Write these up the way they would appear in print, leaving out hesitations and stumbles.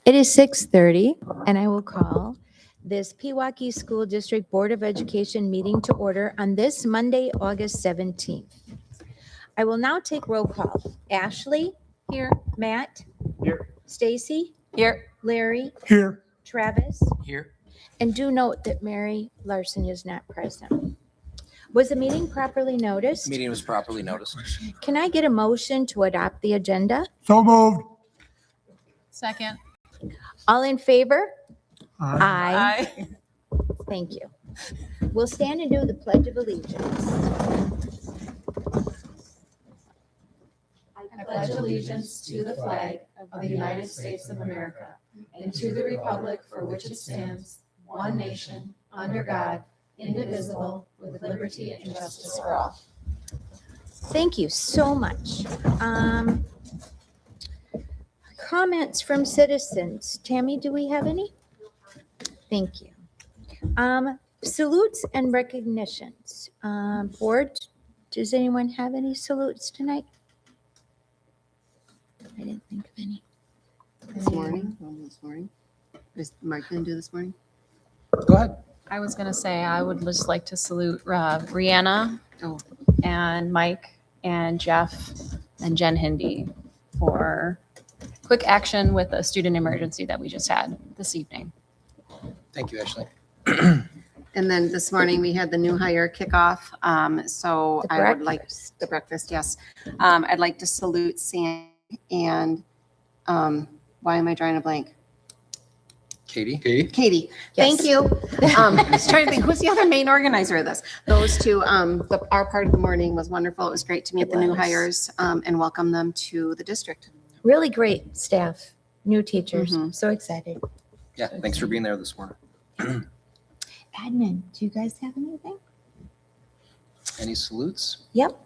It is 6:30, and I will call this Pewaukee School District Board of Education meeting to order on this Monday, August 17th. I will now take roll call. Ashley? Here. Matt? Here. Stacy? Here. Larry? Here. Travis? Here. And do note that Mary Larson is not present. Was the meeting properly noticed? Meeting was properly noticed. Can I get a motion to adopt the agenda? So moved. Second. All in favor? Aye. Thank you. We'll stand and do the Pledge of Allegiance. I pledge allegiance to the flag of the United States of America and to the republic for which it stands, one nation, under God, indivisible, with liberty and justice for all. Thank you so much. Comments from citizens. Tammy, do we have any? Thank you. Salutes and recognitions. Board, does anyone have any salutes tonight? I didn't think of any. This morning. Is Mark going to do this morning? Go ahead. I was going to say, I would just like to salute Brianna Oh. and Mike and Jeff and Jen Hindy for quick action with a student emergency that we just had this evening. Thank you, Ashley. And then this morning we had the new hire kickoff. So The I would like breakfast. the breakfast. Yes. I'd like to salute Sam and why am I drawing a blank? Katie. Katie. Yes. Thank you. I was trying to think, who's the other main organizer of this? Those two, our part of the morning was wonderful. It was great to meet It the new was. hires and welcome them to the district. Really great staff, new teachers. Mhm. So excited. Yeah, thanks for being there this morning. Admin, do you guys have anything? Any salutes? Yep.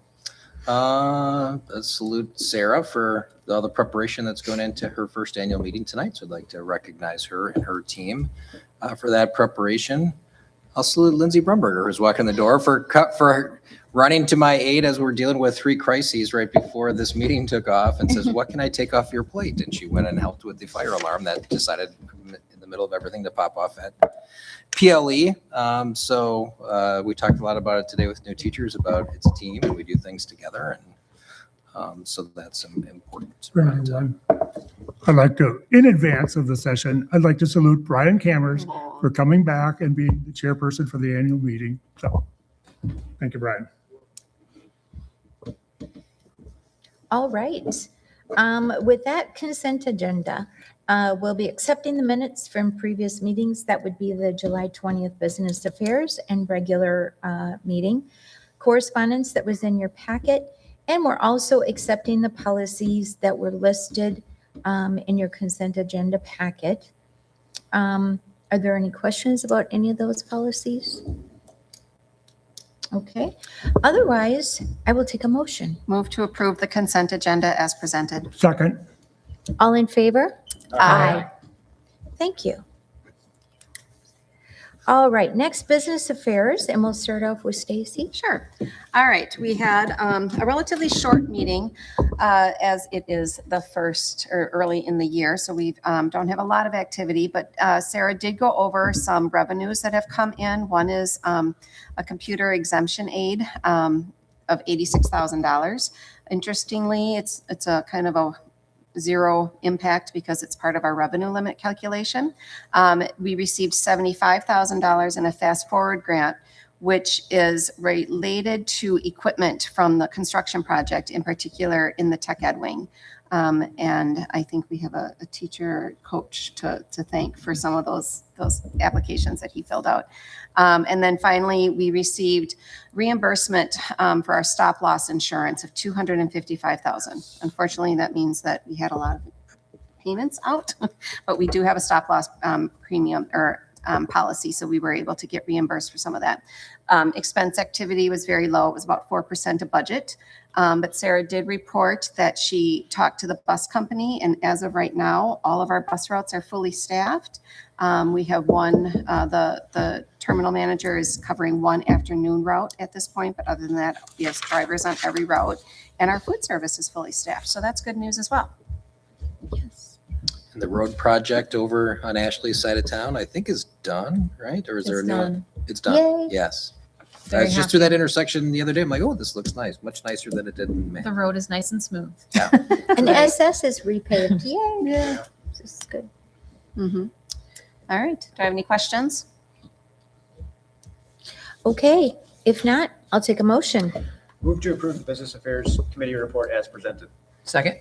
A salute Sarah for all the preparation that's going into her first annual meeting tonight. So I'd like to recognize her and her team for that preparation. I'll salute Lindsay Brumberger, who's walking the door for running to my aid as we're dealing with 3 crises right before this meeting took off and says, what can I take off your plate? And she went and helped with the fire alarm that decided in the middle of everything to pop off at PLE. So we talked a lot about it today with new teachers about it's a team and we do things together. And so that's important. Everyone. I'd like to, in advance of the session, I'd like to salute Brian Cammers for coming back and being the chairperson for the annual meeting. So, thank you, Brian. All right. With that consent agenda, we'll be accepting the minutes from previous meetings. That would be the July 20th Business Affairs and regular meeting. Correspondence that was in your packet. And we're also accepting the policies that were listed in your consent agenda packet. Are there any questions about any of those policies? Okay. Otherwise, I will take a motion. Move to approve the consent agenda as presented. Second. All in favor? Aye. Thank you. All right, next business affairs, and we'll start off with Stacy. Sure. All right. We had a relatively short meeting as it is the first or early in the year. So we don't have a lot of activity, but Sarah did go over some revenues that have come in. One is a computer exemption aid of $86,000. Interestingly, it's a kind of a zero impact because it's part of our revenue limit calculation. We received $75,000 in a fast forward grant, which is related to equipment from the construction project, in particular in the tech ed wing. And I think we have a teacher coach to thank for some of those applications that he filled out. And then finally, we received reimbursement for our stop loss insurance of $255,000. Unfortunately, that means that we had a lot of payments out, but we do have a stop loss premium or policy, so we were able to get reimbursed for some of that. Expense activity was very low. It was about 4% of budget. But Sarah did report that she talked to the bus company, and as of right now, all of our bus routes are fully staffed. We have one, the terminal manager is covering one afternoon route at this point, but other than that, we have drivers on every route, and our food service is fully staffed. So that's good news as well. Yes. And the road project over on Ashley's side of town, I think is done, right? Or is there a It's new one? done. It's done. Yay. Yes. I Very was just through that intersection the other day. I'm like, oh, this looks nice. Much nicer than it did in May. The road is nice and smooth. And Right. SS is repaved. Yay. Yeah. This is good. Mm-hmm. All right. Do I have any questions? Okay, if not, I'll take a motion. Move to approve the Business Affairs Committee report as presented. Second?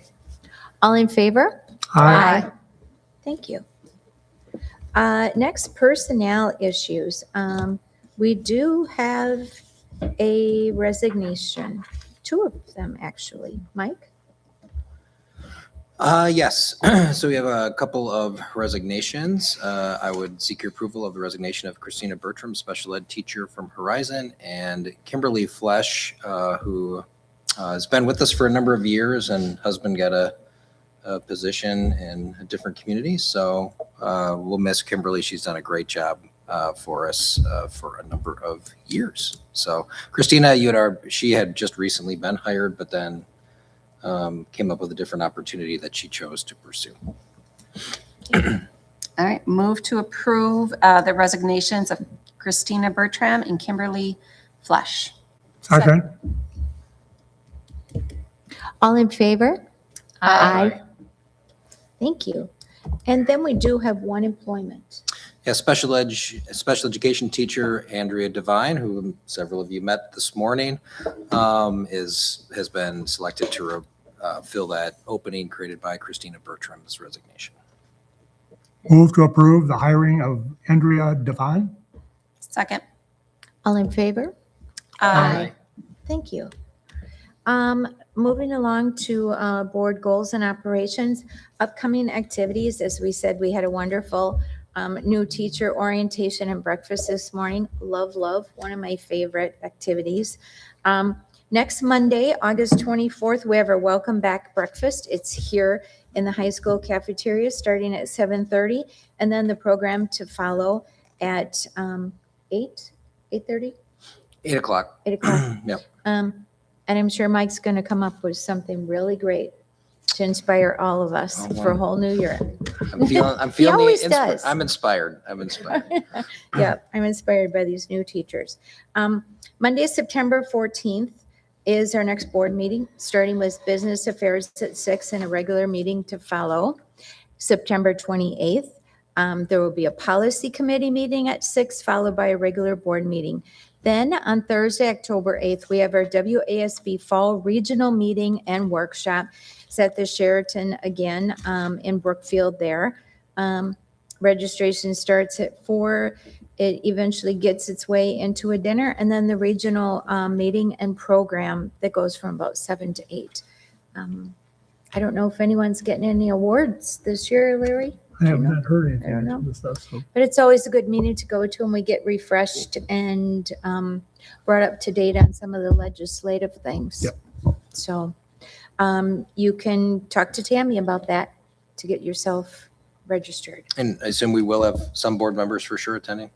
All in favor? Aye. Thank you. Next, personnel issues. We do have a resignation, 2 of them actually. Mike? Yes. So we have a couple of resignations. I would seek your approval of the resignation of Christina Bertram, special ed teacher from Horizon, and Kimberly Flesh, who has been with us for a number of years and husband got a position in a different community. So we'll miss Kimberly. She's done a great job for us for a number of years. So Christina, she had just recently been hired, but then came up with a different opportunity that she chose to pursue. All right. Move to approve the resignations of Christina Bertram and Kimberly Flesh. Second. All in favor? Aye. Thank you. And then we do have one employment. Yeah, special education teacher Andrea Devine, who several of you met this morning, has been selected to fill that opening created by Christina Bertram's resignation. Move to approve the hiring of Andrea Devine. Second. All in favor? Aye. Thank you. Moving along to board goals and operations, upcoming activities. As we said, we had a wonderful new teacher orientation and breakfast this morning. Love, one of my favorite activities. Next Monday, August 24th, we have our welcome back breakfast. It's here in the high school cafeteria starting at 7:30, and then the program to follow at 8:30? 8 o'clock. 8 o'clock. Yep. And I'm sure Mike's going to come up with something really great to inspire all of us Oh, for a whole new year. I'm feeling always does. I'm inspired. Yeah, I'm inspired by these new teachers. Monday, September 14th is our next board meeting, starting with business affairs at 6 and a regular meeting to follow. September 28th, there will be a policy committee meeting at 6, followed by a regular board meeting. Then on Thursday, October 8th, we have our WASB Fall Regional Meeting and Workshop. It's at the Sheraton again in Brookfield there. Registration starts at 4. It eventually gets its way into a dinner, and then the regional meeting and program that goes from about 7 to 8. I don't know if anyone's getting any awards this year, Larry, I have not heard anything. I don't know. of this stuff, so. but it's always a good meeting to go to, and we get refreshed and brought up to date on some of the legislative things. Yep. So you can talk to Tammy about that to get yourself registered. And I assume we will have some board members for sure attending,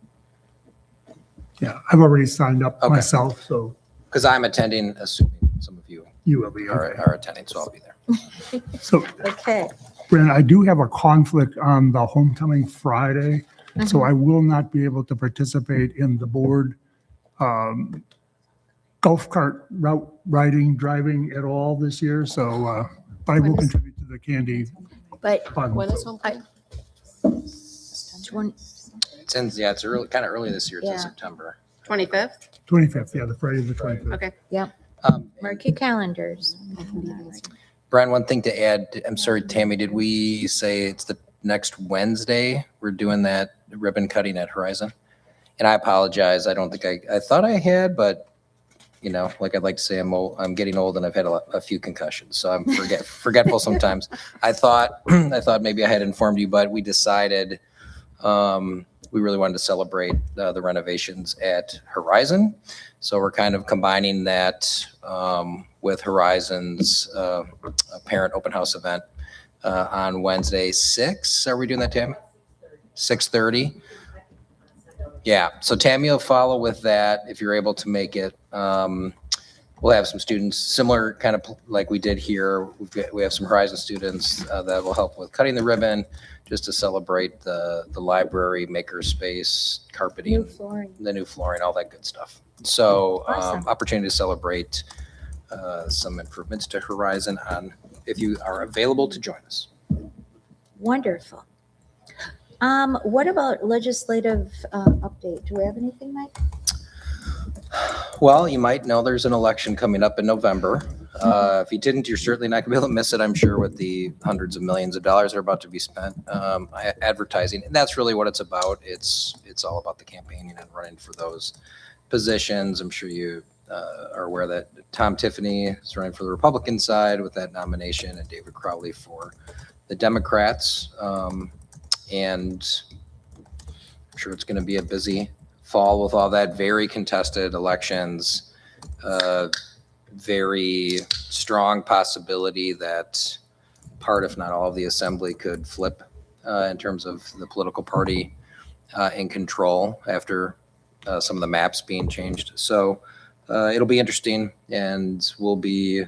Yeah, I've already signed up Okay. myself, so because I'm attending, assuming some of you you will be. Okay. are attending, so I'll be there. So, Okay. Brandon, I do have a conflict on the homecoming Friday, so I will not be able to participate in the board golf cart route riding, driving at all this year. So, but I will contribute to the candy But fund. When is so- homecoming? 20 It's early, kind of early this year. It's in Yeah. September. 25th? 25th, yeah, the Friday the 25th. Okay. mark your calendars. Brian, one thing to add, I'm sorry, Tammy, did we say it's the next Wednesday? We're doing that ribbon cutting at Horizon? And I apologize. I don't think I thought I had, but you know, like I'd like to say I'm old, I'm getting old and I've had a few concussions, so I'm forgetful sometimes. I thought maybe I had informed you, but we decided we really wanted to celebrate the renovations at Horizon. So we're kind of combining that with Horizon's parent open house event on Wednesday, 6. Are we doing that, Tammy? 6:30? Yeah, so Tammy will follow with that if you're able to make it. we'll have some students similar kind of like we did here. We have some Horizon students that will help with cutting the ribbon just to celebrate the library maker space, carpeting, New flooring. the new flooring, all that good stuff. So Awesome. opportunity to celebrate some improvements to Horizon on if you are available to join us. Wonderful. What about legislative update? Do we have anything, Mike? Well, you might know there's an election coming up in November. If you didn't, you're certainly not gonna be able to miss it, I'm sure, with the hundreds of millions of dollars that are about to be spent advertising. And that's really what it's about. It's all about the campaigning and running for those positions. I'm sure you are aware that Tom Tiffany is running for the Republican side with that nomination, and David Crowley for the Democrats. And I'm sure it's going to be a busy fall with all that. Very contested elections, very strong possibility that part, if not all, of the assembly could flip in terms of the political party in control after some of the maps being changed. So it'll be interesting, and we'll be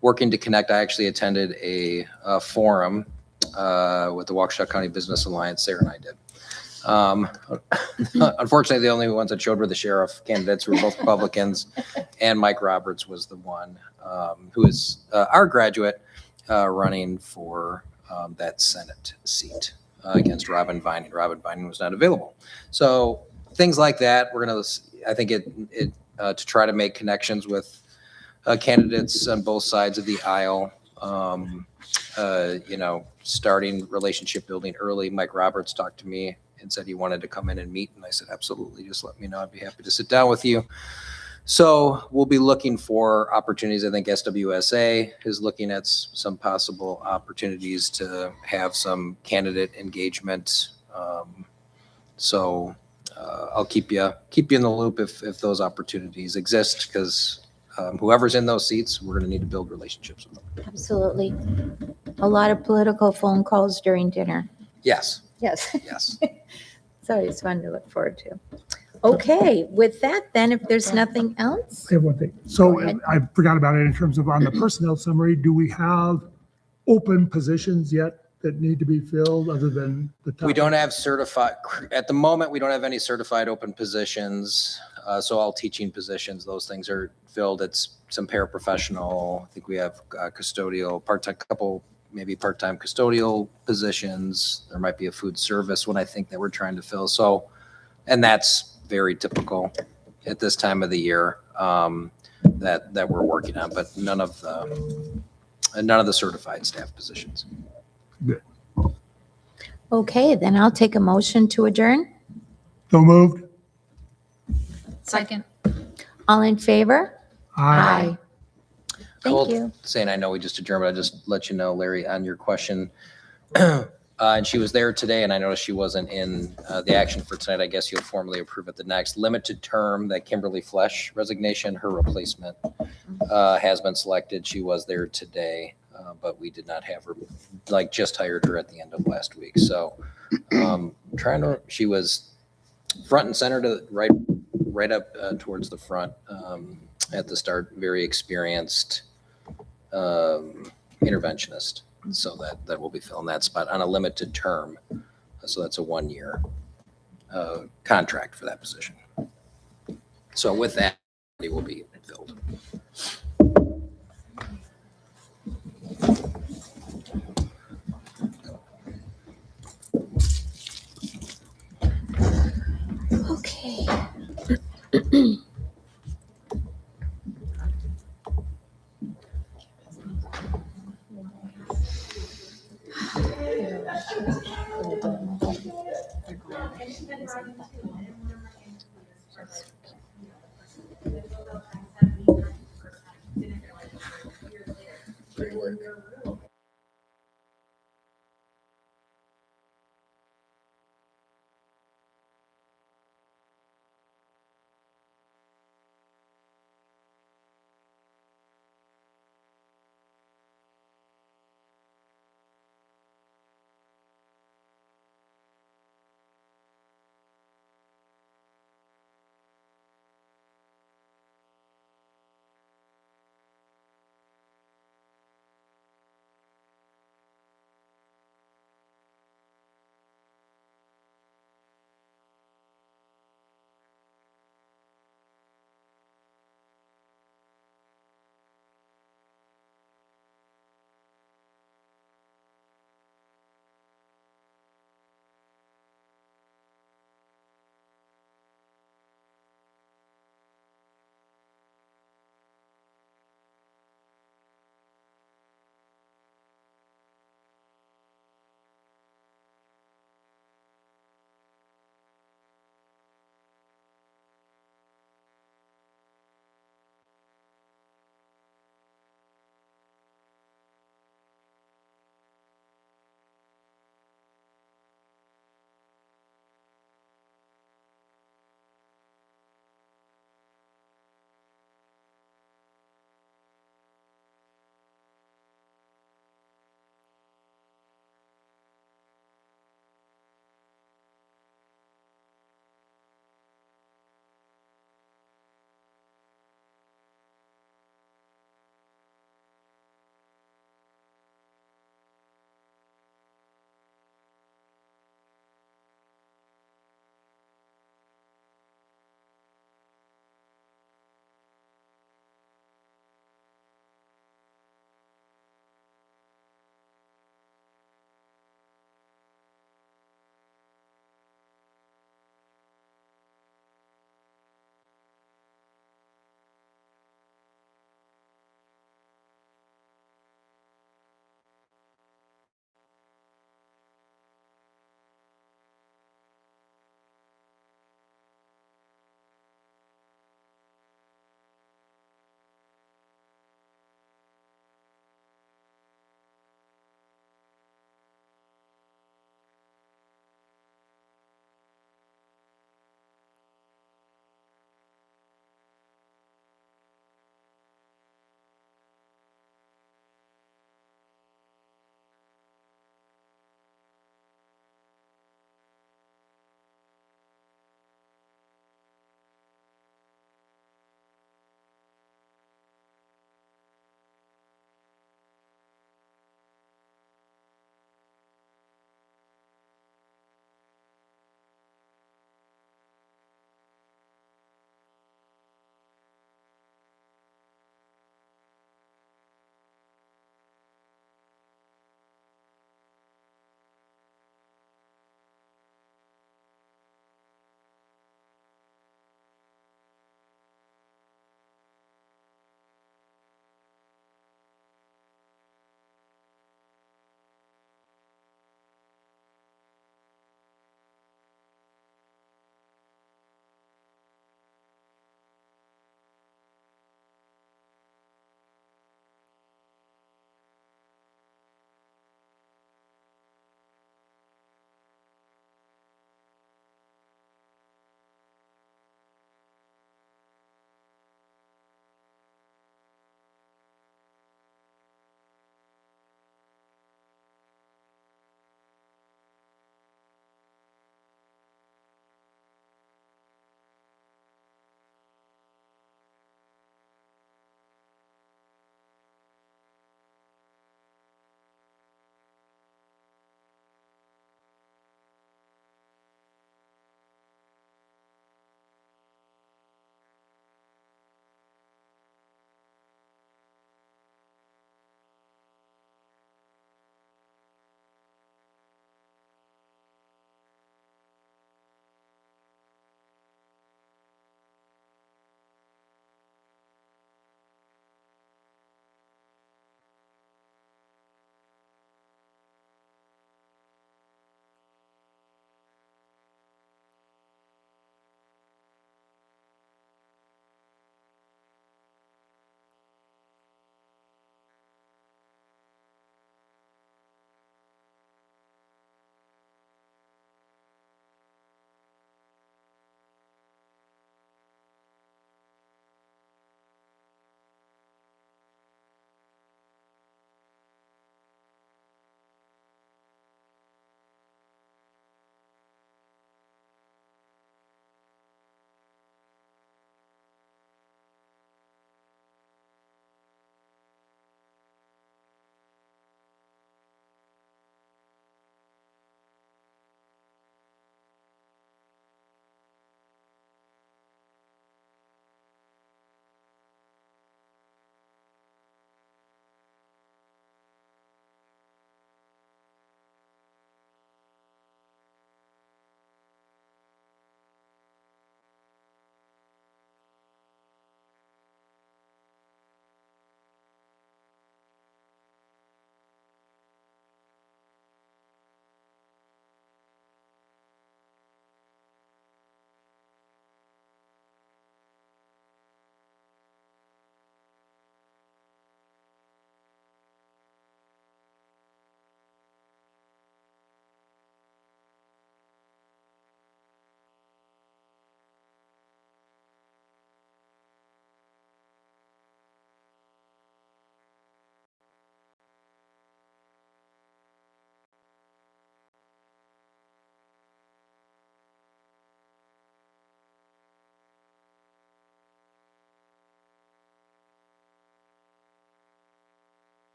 working to connect. I actually attended a forum with the Waukesha County Business Alliance. Sarah and I did. Unfortunately, the only ones that showed were the sheriff candidates, who were both Republicans, and Mike Roberts was the one who is our graduate running for that Senate seat against Robin Vining. Robin Vining was not available. So things like that, we're going to, I think to try to make connections with candidates on both sides of the aisle. Starting relationship building early. Mike Roberts talked to me and said he wanted to come in and meet. And I said, absolutely, just let me know. I'd be happy to sit down with you. So we'll be looking for opportunities. I think SWSA is looking at some possible opportunities to have some candidate engagement. I'll keep you in the loop if those opportunities exist, because whoever's in those seats, we're going to need to build relationships with them. Absolutely. A lot of political phone calls during dinner. Yes, Yes. yes. It's always fun to look forward to. Okay, with that then, if there's nothing else, I have one thing. So Go ahead. I forgot about it in terms of on the personnel summary, do we have open positions yet that need to be filled other than the top? We don't have certified, at the moment, we don't have any certified open positions. So all teaching positions, those things are filled. It's some paraprofessional. I think we have custodial, part-time, maybe part-time custodial positions. There might be a food service one, I think, that we're trying to fill. So, and that's very typical at this time of the year that we're working on, but none of the certified staff positions. okay, then I'll take a motion to adjourn. So moved? Second. All in favor? Aye. Thank Well, you. Saying I know we just adjourned, but I just let you know, Larry, on your question. And she was there today, and I noticed she wasn't in the action for tonight. I guess you'll formally approve at the next limited term, that Kimberly Flesh resignation. Her replacement has been selected. She was there today, but we did not have her, just hired her at the end of last week. So she was front and center to right up towards the front at the start. Very experienced interventionist. So that will be filling that spot on a limited term. So that's a 1-year contract for that position. So with that, it will be filled. Okay. Great work.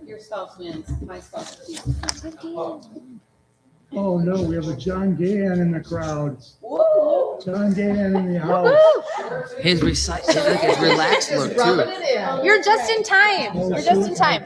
Your spouse wins, my spouse keeps. Oh, no, we have a John Gahan in the crowd. John Gahan in the house. His his relaxed look too. You're just in time. Oh, You're just in shoot, time.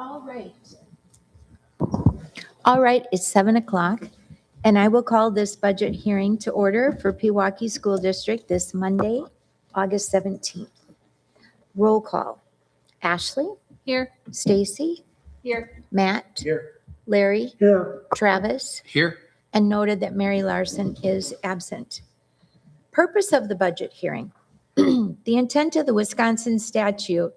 All right. All right, it's 7 o'clock, and I will call this budget hearing to order for Pewaukee School District this Monday, August 17th. Roll call. Ashley, Here. Stacy, Here. Matt, Here. Larry, Here. Travis, Here. and noted that Mary Larson is absent. Purpose of the budget hearing. The intent of the Wisconsin statute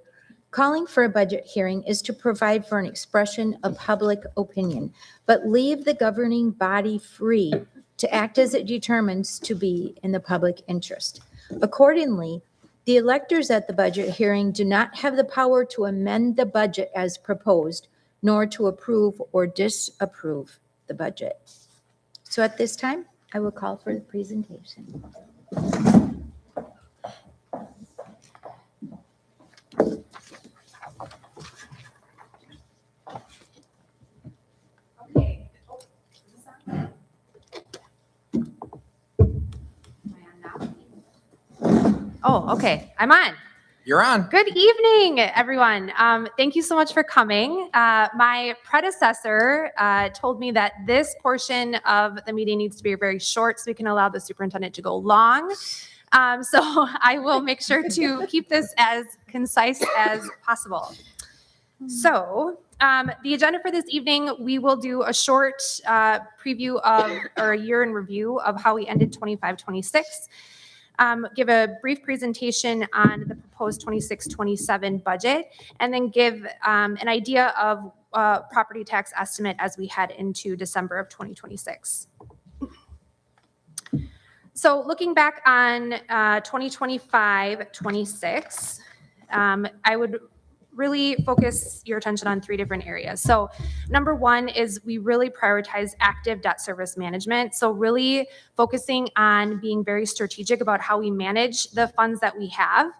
calling for a budget hearing is to provide for an expression of public opinion, but leave the governing body free to act as it determines to be in the public interest. Accordingly, the electors at the budget hearing do not have the power to amend the budget as proposed, nor to approve or disapprove the budget. So at this time, I will call for the presentation. Okay. Oh, okay. I'm on. You're on. Good evening, everyone. Thank you so much for coming. My predecessor told me that this portion of the meeting needs to be very short so we can allow the superintendent to go long. So I will make sure to keep this as concise as possible. So the agenda for this evening, we will do a short preview of, or a year in review of how we ended 25-26. Give a brief presentation on the proposed 26-27 budget, and then give an idea of property tax estimate as we head into December of 2026. So looking back on 2025-26, I would really focus your attention on 3 different areas. So number 1 is we really prioritize active debt service management. So really focusing on being very strategic about how we manage the funds that we have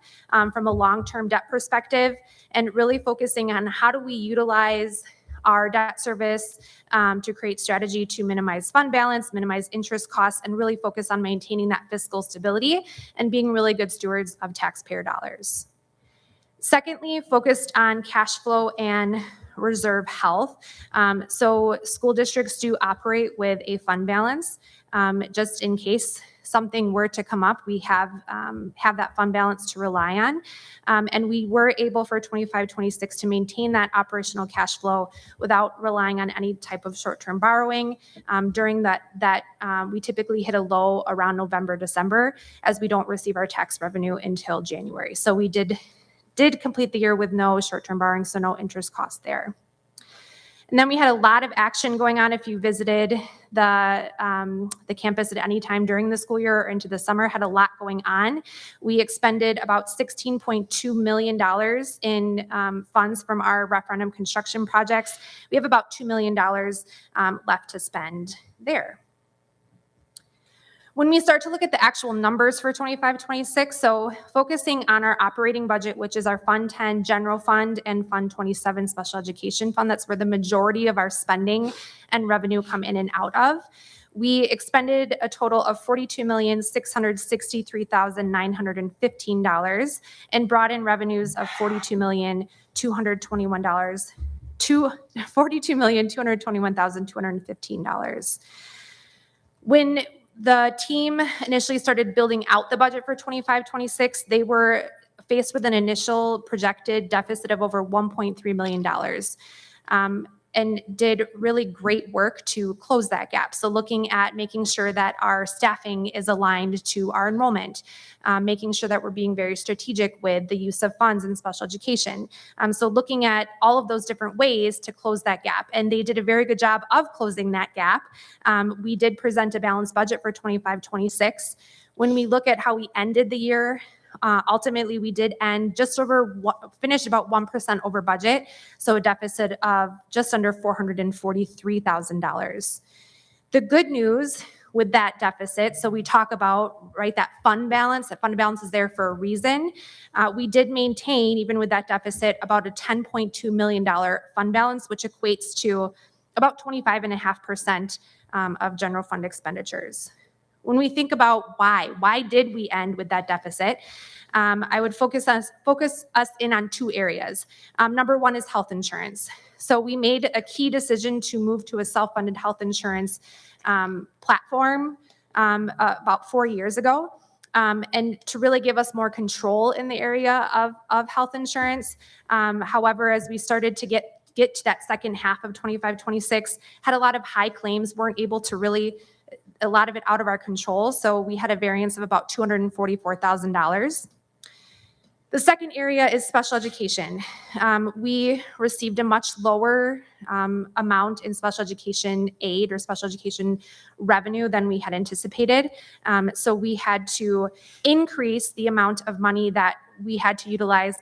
from a long-term debt perspective, and really focusing on how do we utilize our debt service to create strategy to minimize fund balance, minimize interest costs, and really focus on maintaining that fiscal stability and being really good stewards of taxpayer dollars. Secondly, focused on cash flow and reserve health. So school districts do operate with a fund balance. Just in case something were to come up, we have that fund balance to rely on. And we were able for 25-26 to maintain that operational cash flow without relying on any type of short-term borrowing. During that we typically hit a low around November, December, as we don't receive our tax revenue until January. So we did complete the year with no short-term borrowing, so no interest cost there. And then we had a lot of action going on. If you visited the campus at any time during the school year or into the summer, had a lot going on. We expended about $16.2 million in funds from our referendum construction projects. We have about $2 million left to spend there. When we start to look at the actual numbers for 25-26, so focusing on our operating budget, which is our Fund 10 General Fund and Fund 27 Special Education Fund, that's where the majority of our spending and revenue come in and out of. We expended a total of $42,663,915 and brought in revenues of $42,221,215. When the team initially started building out the budget for 25-26, they were faced with an initial projected deficit of over $1.3 million. And did really great work to close that gap. So looking at making sure that our staffing is aligned to our enrollment, making sure that we're being very strategic with the use of funds in special education. So looking at all of those different ways to close that gap. And they did a very good job of closing that gap. We did present a balanced budget for 25-26. When we look at how we ended the year, ultimately, we did end finished about 1% over budget, so a deficit of just under $443,000. The good news with that deficit, so we talk about, right, that fund balance is there for a reason. We did maintain, even with that deficit, about a $10.2 million fund balance, which equates to about 25.5% of general fund expenditures. When we think about why did we end with that deficit? I would focus us in on 2 areas. Number 1 is health insurance. So we made a key decision to move to a self-funded health insurance platform about 4 years ago, and to really give us more control in the area of health insurance. However, as we started to get to that second half of 25-26, had a lot of high claims, weren't able to really a lot of it out of our control. So we had a variance of about $244,000. The second area is special education. We received a much lower amount in special education aid or special education revenue than we had anticipated. So we had to increase the amount of money that we had to utilize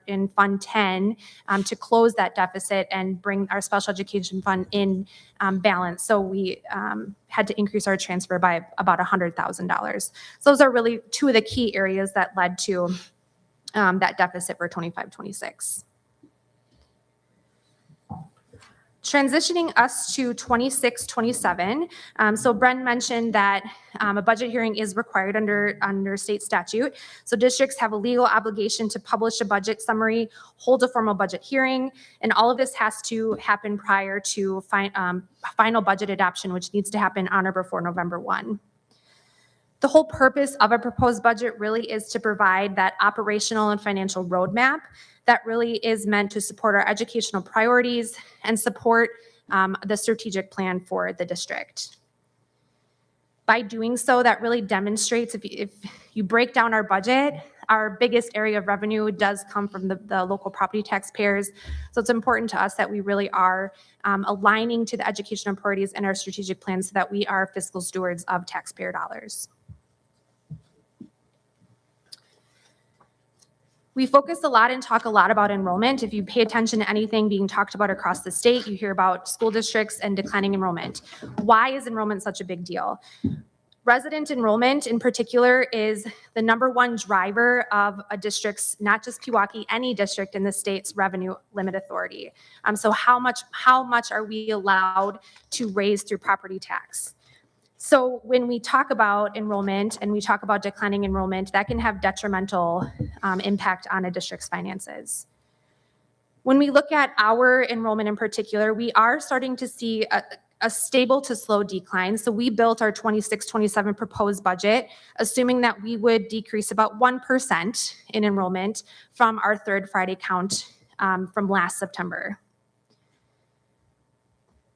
in Fund 10 to close that deficit and bring our special education fund in balance. So we had to increase our transfer by about $100,000. So those are really 2 of the key areas that led to that deficit for 25-26. Transitioning us to 26-27. So Bren mentioned that a budget hearing is required under state statute. So districts have a legal obligation to publish a budget summary, hold a formal budget hearing, and all of this has to happen prior to final budget adoption, which needs to happen on or before November 1. The whole purpose of a proposed budget really is to provide that operational and financial roadmap that really is meant to support our educational priorities and support the strategic plan for the district. By doing so, that really demonstrates, if you break down our budget, our biggest area of revenue does come from the local property taxpayers. So it's important to us that we really are aligning to the educational priorities in our strategic plan so that we are fiscal stewards of taxpayer dollars. We focus a lot and talk a lot about enrollment. If you pay attention to anything being talked about across the state, you hear about school districts and declining enrollment. Why is enrollment such a big deal? Resident enrollment in particular is the #1 driver of a district's, not just Pewaukee, any district in the state's revenue limit authority. So how much are we allowed to raise through property tax? So when we talk about enrollment and we talk about declining enrollment, that can have detrimental impact on a district's finances. When we look at our enrollment in particular, we are starting to see a stable to slow decline. So we built our 26-27 proposed budget, assuming that we would decrease about 1% in enrollment from our third Friday count from last September.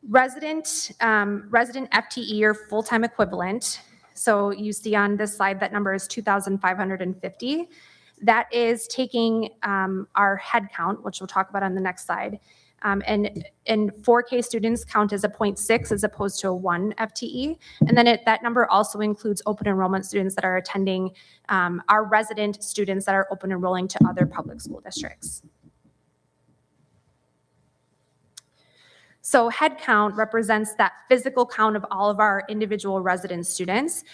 Resident FTE or full-time equivalent. So you see on this slide that number is 2,550. That is taking our head count, which we'll talk about on the next slide. And 4K students count as a 0.6 as opposed to a 1 FTE. And then that number also includes open enrollment students that are attending our resident students that are open enrolling to other public school districts. So head count represents that physical count of all of our individual resident students.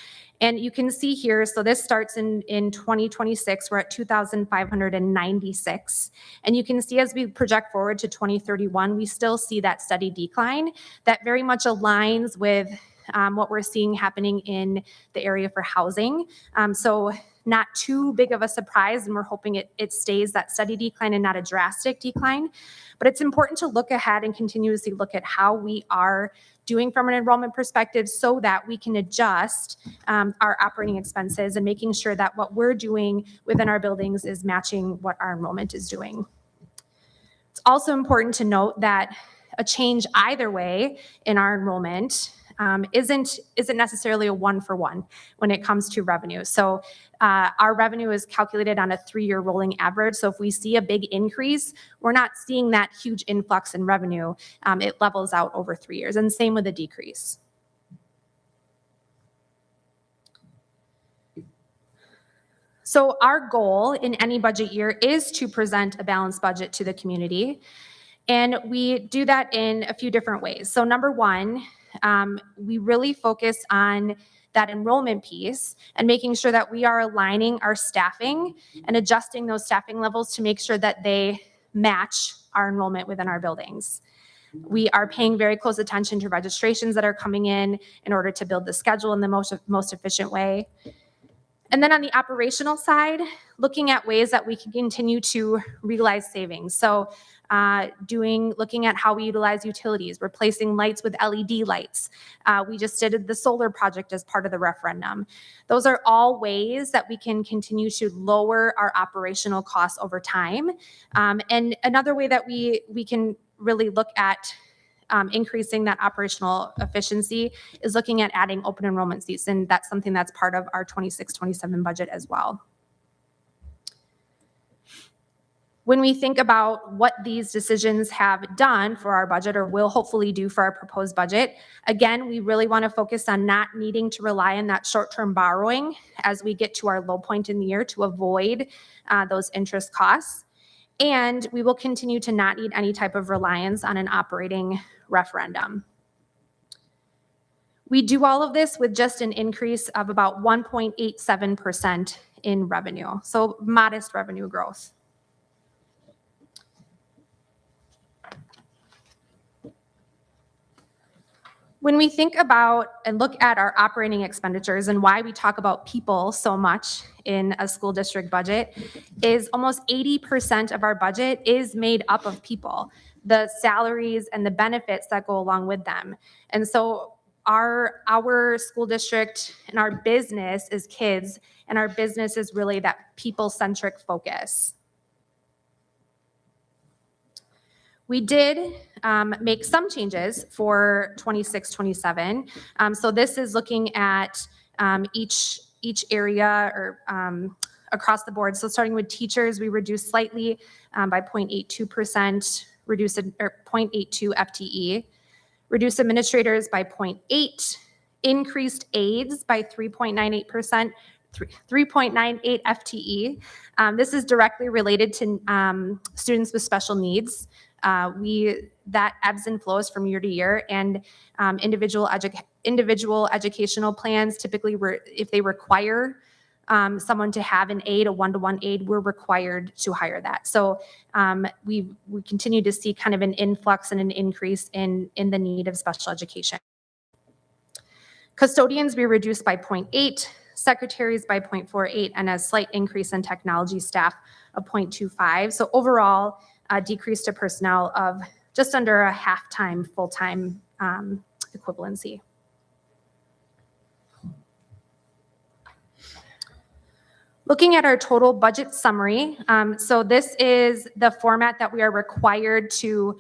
And you can see here, so this starts in 2026, we're at 2,596. And you can see as we project forward to 2031, we still see that steady decline that very much aligns with what we're seeing happening in the area for housing. So not too big of a surprise, and we're hoping it stays that steady decline and not a drastic decline. But it's important to look ahead and continuously look at how we are doing from an enrollment perspective so that we can adjust our operating expenses and making sure that what we're doing within our buildings is matching what our enrollment is doing. It's also important to note that a change either way in our enrollment isn't necessarily a 1-for-1 when it comes to revenue. So our revenue is calculated on a 3-year rolling average. So if we see a big increase, we're not seeing that huge influx in revenue. It levels out over 3 years, and same with a decrease. So our goal in any budget year is to present a balanced budget to the community. And we do that in a few different ways. So number one, we really focus on that enrollment piece and making sure that we are aligning our staffing and adjusting those staffing levels to make sure that they match our enrollment within our buildings. We are paying very close attention to registrations that are coming in order to build the schedule in the most efficient way. And then on the operational side, looking at ways that we can continue to realize savings. So looking at how we utilize utilities, replacing lights with LED lights. We just did the solar project as part of the referendum. Those are all ways that we can continue to lower our operational costs over time. And another way that we can really look at increasing that operational efficiency is looking at adding open enrollment seats. And that's something that's part of our 26-27 budget as well. When we think about what these decisions have done for our budget or will hopefully do for our proposed budget, again, we really want to focus on not needing to rely on that short-term borrowing as we get to our low point in the year to avoid those interest costs. And we will continue to not need any type of reliance on an operating referendum. We do all of this with just an increase of about 1.87% in revenue, so modest revenue growth. When we think about and look at our operating expenditures and why we talk about people so much in a school district budget, is almost 80% of our budget is made up of people, the salaries and the benefits that go along with them. And so our school district and our business is kids, and our business is really that people-centric focus. We did make some changes for 26-27. So this is looking at each area or across the board. So starting with teachers, we reduced slightly by 0.82%, reduced or 0.82 FTE, reduced administrators by 0.8, increased aides by 3.98%. 3.98 FTE. This is directly related to students with special needs. That ebbs and flows from year to year, and individual educational plans typically if they require someone to have an aide, a one-to-one aide, we're required to hire that. So we continue to see kind of an influx and an increase in the need of special education. Custodians we reduced by 0.8, secretaries by 0.48, and a slight increase in technology staff of 0.25. So overall, a decrease to personnel of just under a half-time, full-time equivalency. Looking at our total budget summary, so this is the format that we are required to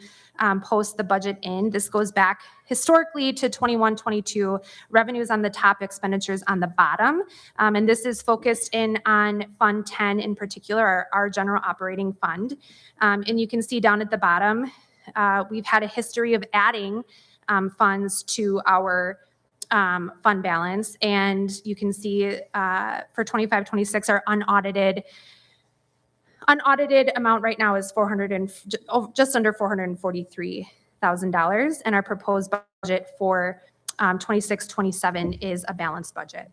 post the budget in. This goes back historically to 21-22, revenues on the top, expenditures on the bottom. And this is focused in on Fund 10 in particular, our general operating fund. And you can see down at the bottom, we've had a history of adding funds to our fund balance. And you can see for 25-26, our unaudited amount right now is just under $443,000, and our proposed budget for 26-27 is a balanced budget.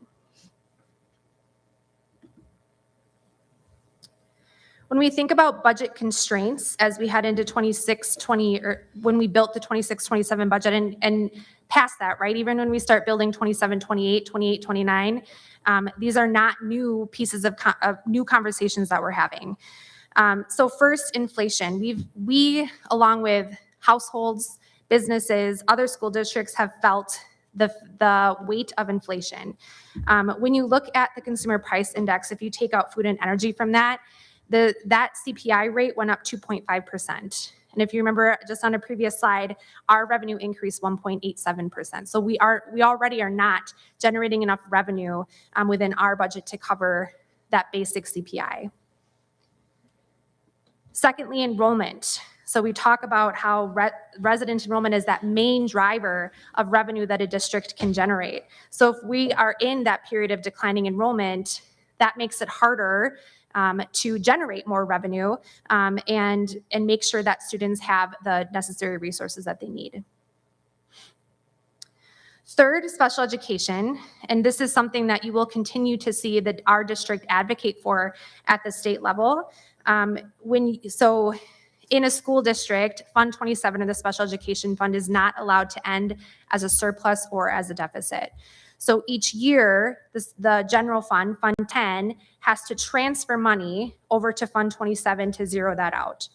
When we think about budget constraints as we head into 26-20, or when we built the 26-27 budget and past that, right? Even when we start building 27-28, 28-29, these are not new pieces of new conversations that we're having. So first, inflation. We, along with households, businesses, other school districts have felt the weight of inflation. When you look at the consumer price index, if you take out food and energy from that, that CPI rate went up 2.5%. And if you remember just on a previous slide, our revenue increased 1.87%. So we already are not generating enough revenue within our budget to cover that basic CPI. Secondly, enrollment. So we talk about how resident enrollment is that main driver of revenue that a district can generate. So if we are in that period of declining enrollment, that makes it harder to generate more revenue and make sure that students have the necessary resources that they need. Third, special education, and this is something that you will continue to see that our district advocate for at the state level. So in a school district, Fund 27 of the Special Education Fund is not allowed to end as a surplus or as a deficit. So each year, the general fund, Fund 10, has to transfer money over to Fund 27 to zero that out.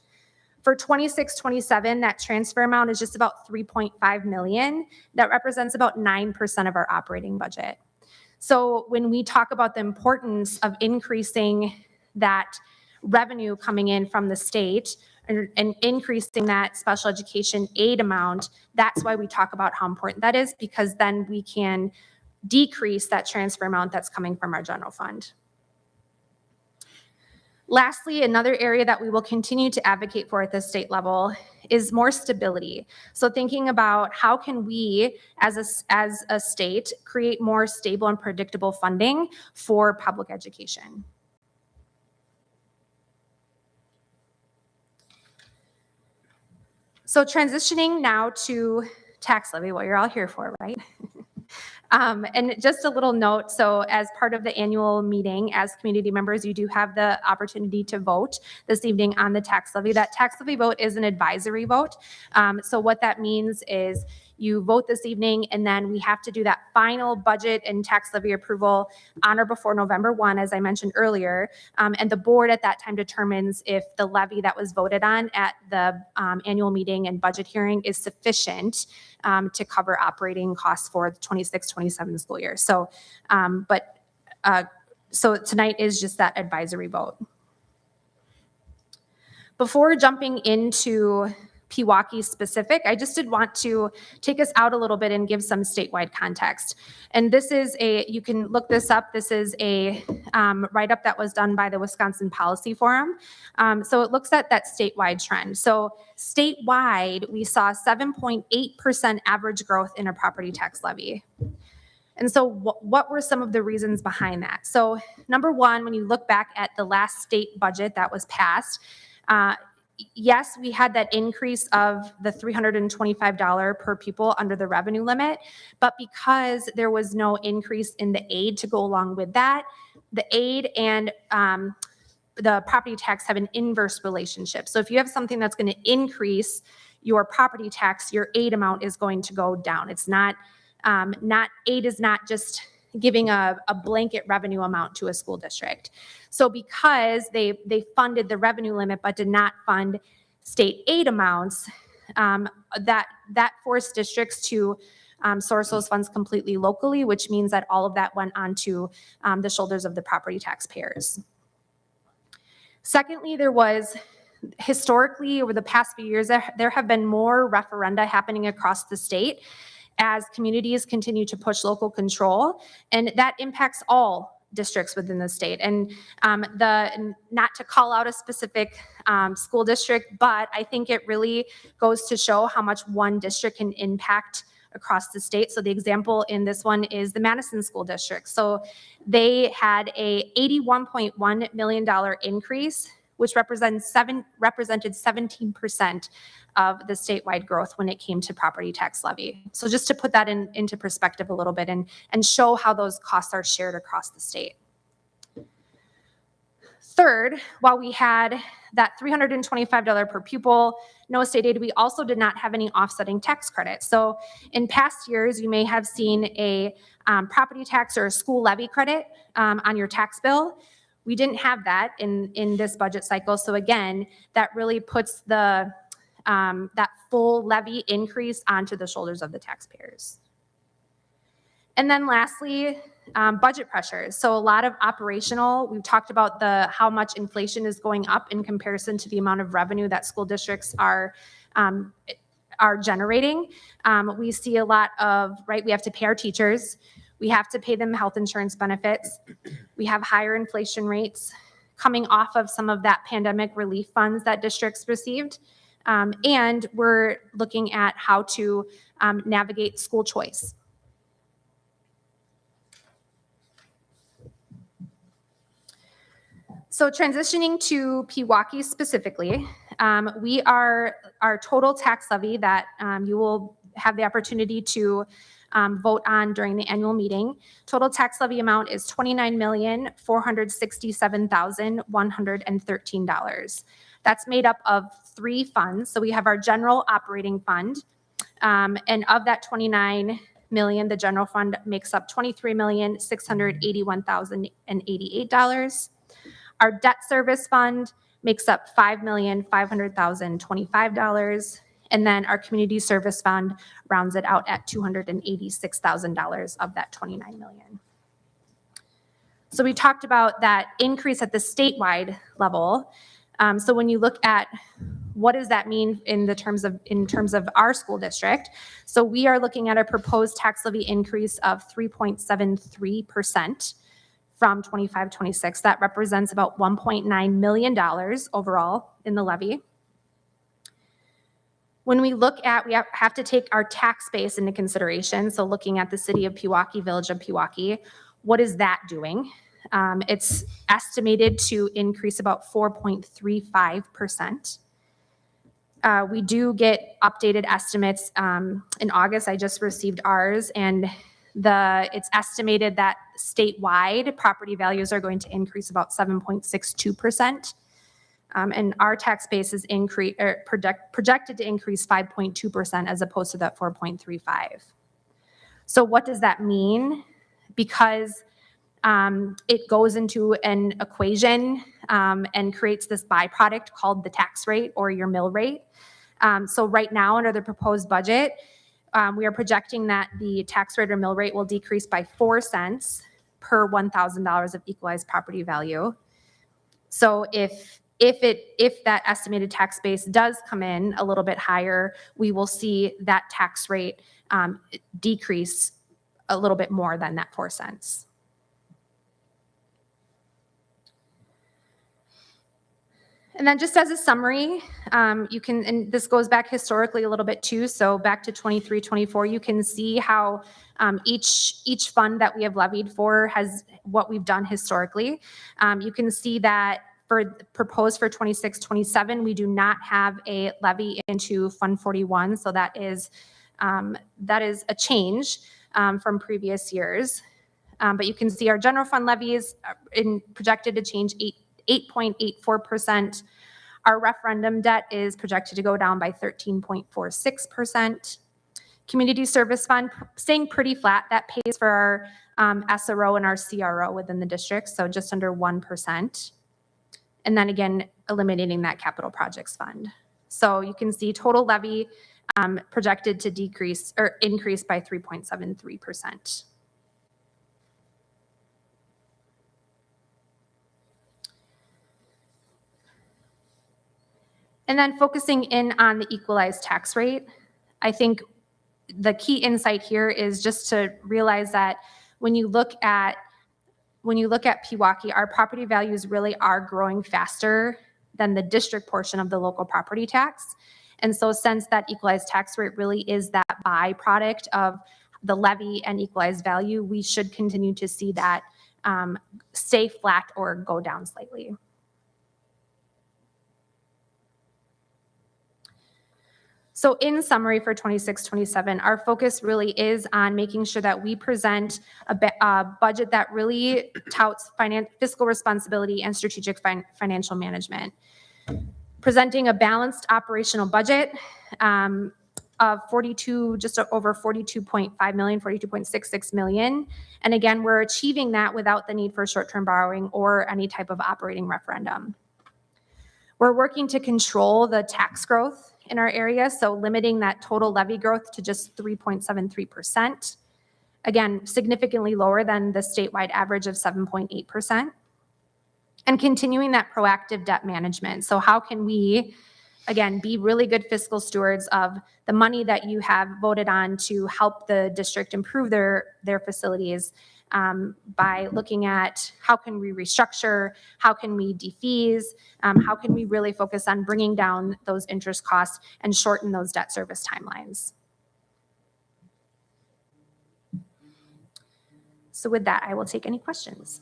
For 26-27, that transfer amount is just about $3.5 million. That represents about 9% of our operating budget. So when we talk about the importance of increasing that revenue coming in from the state and increasing that special education aid amount, that's why we talk about how important that is, because then we can decrease that transfer amount that's coming from our general fund. Lastly, another area that we will continue to advocate for at the state level is more stability. So thinking about how can we, as a state, create more stable and predictable funding for public education. So transitioning now to tax levy, what you're all here for, right? And just a little note, so as part of the annual meeting, as community members, you do have the opportunity to vote this evening on the tax levy. That tax levy vote is an advisory vote. So what that means is you vote this evening, and then we have to do that final budget and tax levy approval on or before November 1, as I mentioned earlier. And the board at that time determines if the levy that was voted on at the annual meeting and budget hearing is sufficient to cover operating costs for the 26-27 school year. So, so tonight is just that advisory vote. Before jumping into Pewaukee specific, I just did want to take us out a little bit and give some statewide context. And this is you can look this up. This is a write-up that was done by the Wisconsin Policy Forum. So it looks at that statewide trend. So statewide, we saw 7.8% average growth in a property tax levy. And so what were some of the reasons behind that? So number one, when you look back at the last state budget that was passed, yes, we had that increase of the $325 per pupil under the revenue limit, but because there was no increase in the aid to go along with that, the aid and the property tax have an inverse relationship. So if you have something that's going to increase your property tax, your aid amount is going to go down. It's not aid is not just giving a blanket revenue amount to a school district. So because they funded the revenue limit but did not fund state aid amounts, that forced districts to source those funds completely locally, which means that all of that went onto the shoulders of the property taxpayers. Secondly, there was historically over the past few years, there have been more referenda happening across the state as communities continue to push local control, and that impacts all districts within the state. And not to call out a specific school district, but I think it really goes to show how much one district can impact across the state. So the example in this one is the Madison School District. So they had a $81.1 million increase, which represented 17% of the statewide growth when it came to property tax levy. So just to put that into perspective a little bit and show how those costs are shared across the state. Third, while we had that $325 per pupil, no state aid, we also did not have any offsetting tax credit. So in past years, you may have seen a property tax or a school levy credit on your tax bill. We didn't have that in this budget cycle. So again, that really puts that full levy increase onto the shoulders of the taxpayers. And then lastly, budget pressures. So a lot of operational, we've talked about how much inflation is going up in comparison to the amount of revenue that school districts are generating. We see a lot of, we have to pay our teachers. We have to pay them health insurance benefits. We have higher inflation rates coming off of some of that pandemic relief funds that districts received. And we're looking at how to navigate school choice. So transitioning to Pewaukee specifically, our total tax levy that you will have the opportunity to vote on during the annual meeting. Total tax levy amount is $29,467,113. That's made up of 3 funds. So we have our general operating fund, and of that 29 million, the general fund makes up $23,681,088. Our debt service fund makes up $5,500,025. And then our community service fund rounds it out at $286,000 of that $29 million. So we talked about that increase at the statewide level. So when you look at what does that mean in terms of our school district, so we are looking at a proposed tax levy increase of 3.73% from 25-26. That represents about $1.9 million overall in the levy. When we look at, we have to take our tax base into consideration. So looking at the city of Pewaukee, village of Pewaukee, what is that doing? It's estimated to increase about 4.35%. We do get updated estimates in August. I just received ours, and it's estimated that statewide property values are going to increase about 7.62%. And our tax base is projected to increase 5.2% as opposed to that 4.35. So what does that mean? Because it goes into an equation and creates this byproduct called the tax rate or your mill rate. So right now, under the proposed budget, we are projecting that the tax rate or mill rate will decrease by 4 cents per $1,000 of equalized property value. So if that estimated tax base does come in a little bit higher, we will see that tax rate decrease a little bit more than that 4 cents. And then just as a summary, you can, and this goes back historically a little bit too, so back to 23, 24, you can see how each fund that we have levied for has what we've done historically. You can see that proposed for 26, 27, we do not have a levy into Fund 41, so that is a change from previous years. But you can see our general fund levies projected to change 8.84%. Our referendum debt is projected to go down by 13.46%. Community service fund staying pretty flat. That pays for our SRO and our CRO within the district, so just under 1%. And then again, eliminating that capital projects fund. So you can see total levy projected to decrease or increase by 3.73%. And then focusing in on the equalized tax rate, I think the key insight here is just to realize that when you look at Pewaukee, our property values really are growing faster than the district portion of the local property tax. And so since that equalized tax rate really is that byproduct of the levy and equalized value, we should continue to see that stay flat or go down slightly. So in summary for 26, 27, our focus really is on making sure that we present a budget that really touts fiscal responsibility and strategic financial management. Presenting a balanced operational budget of just over 42.5 million, 42.66 million. And again, we're achieving that without the need for short-term borrowing or any type of operating referendum. We're working to control the tax growth in our area, so limiting that total levy growth to just 3.73%. Again, significantly lower than the statewide average of 7.8%. And continuing that proactive debt management. So how can we, again, be really good fiscal stewards of the money that you have voted on to help the district improve their facilities by looking at how can we restructure, how can we defease, how can we really focus on bringing down those interest costs and shorten those debt service timelines. So with that, I will take any questions.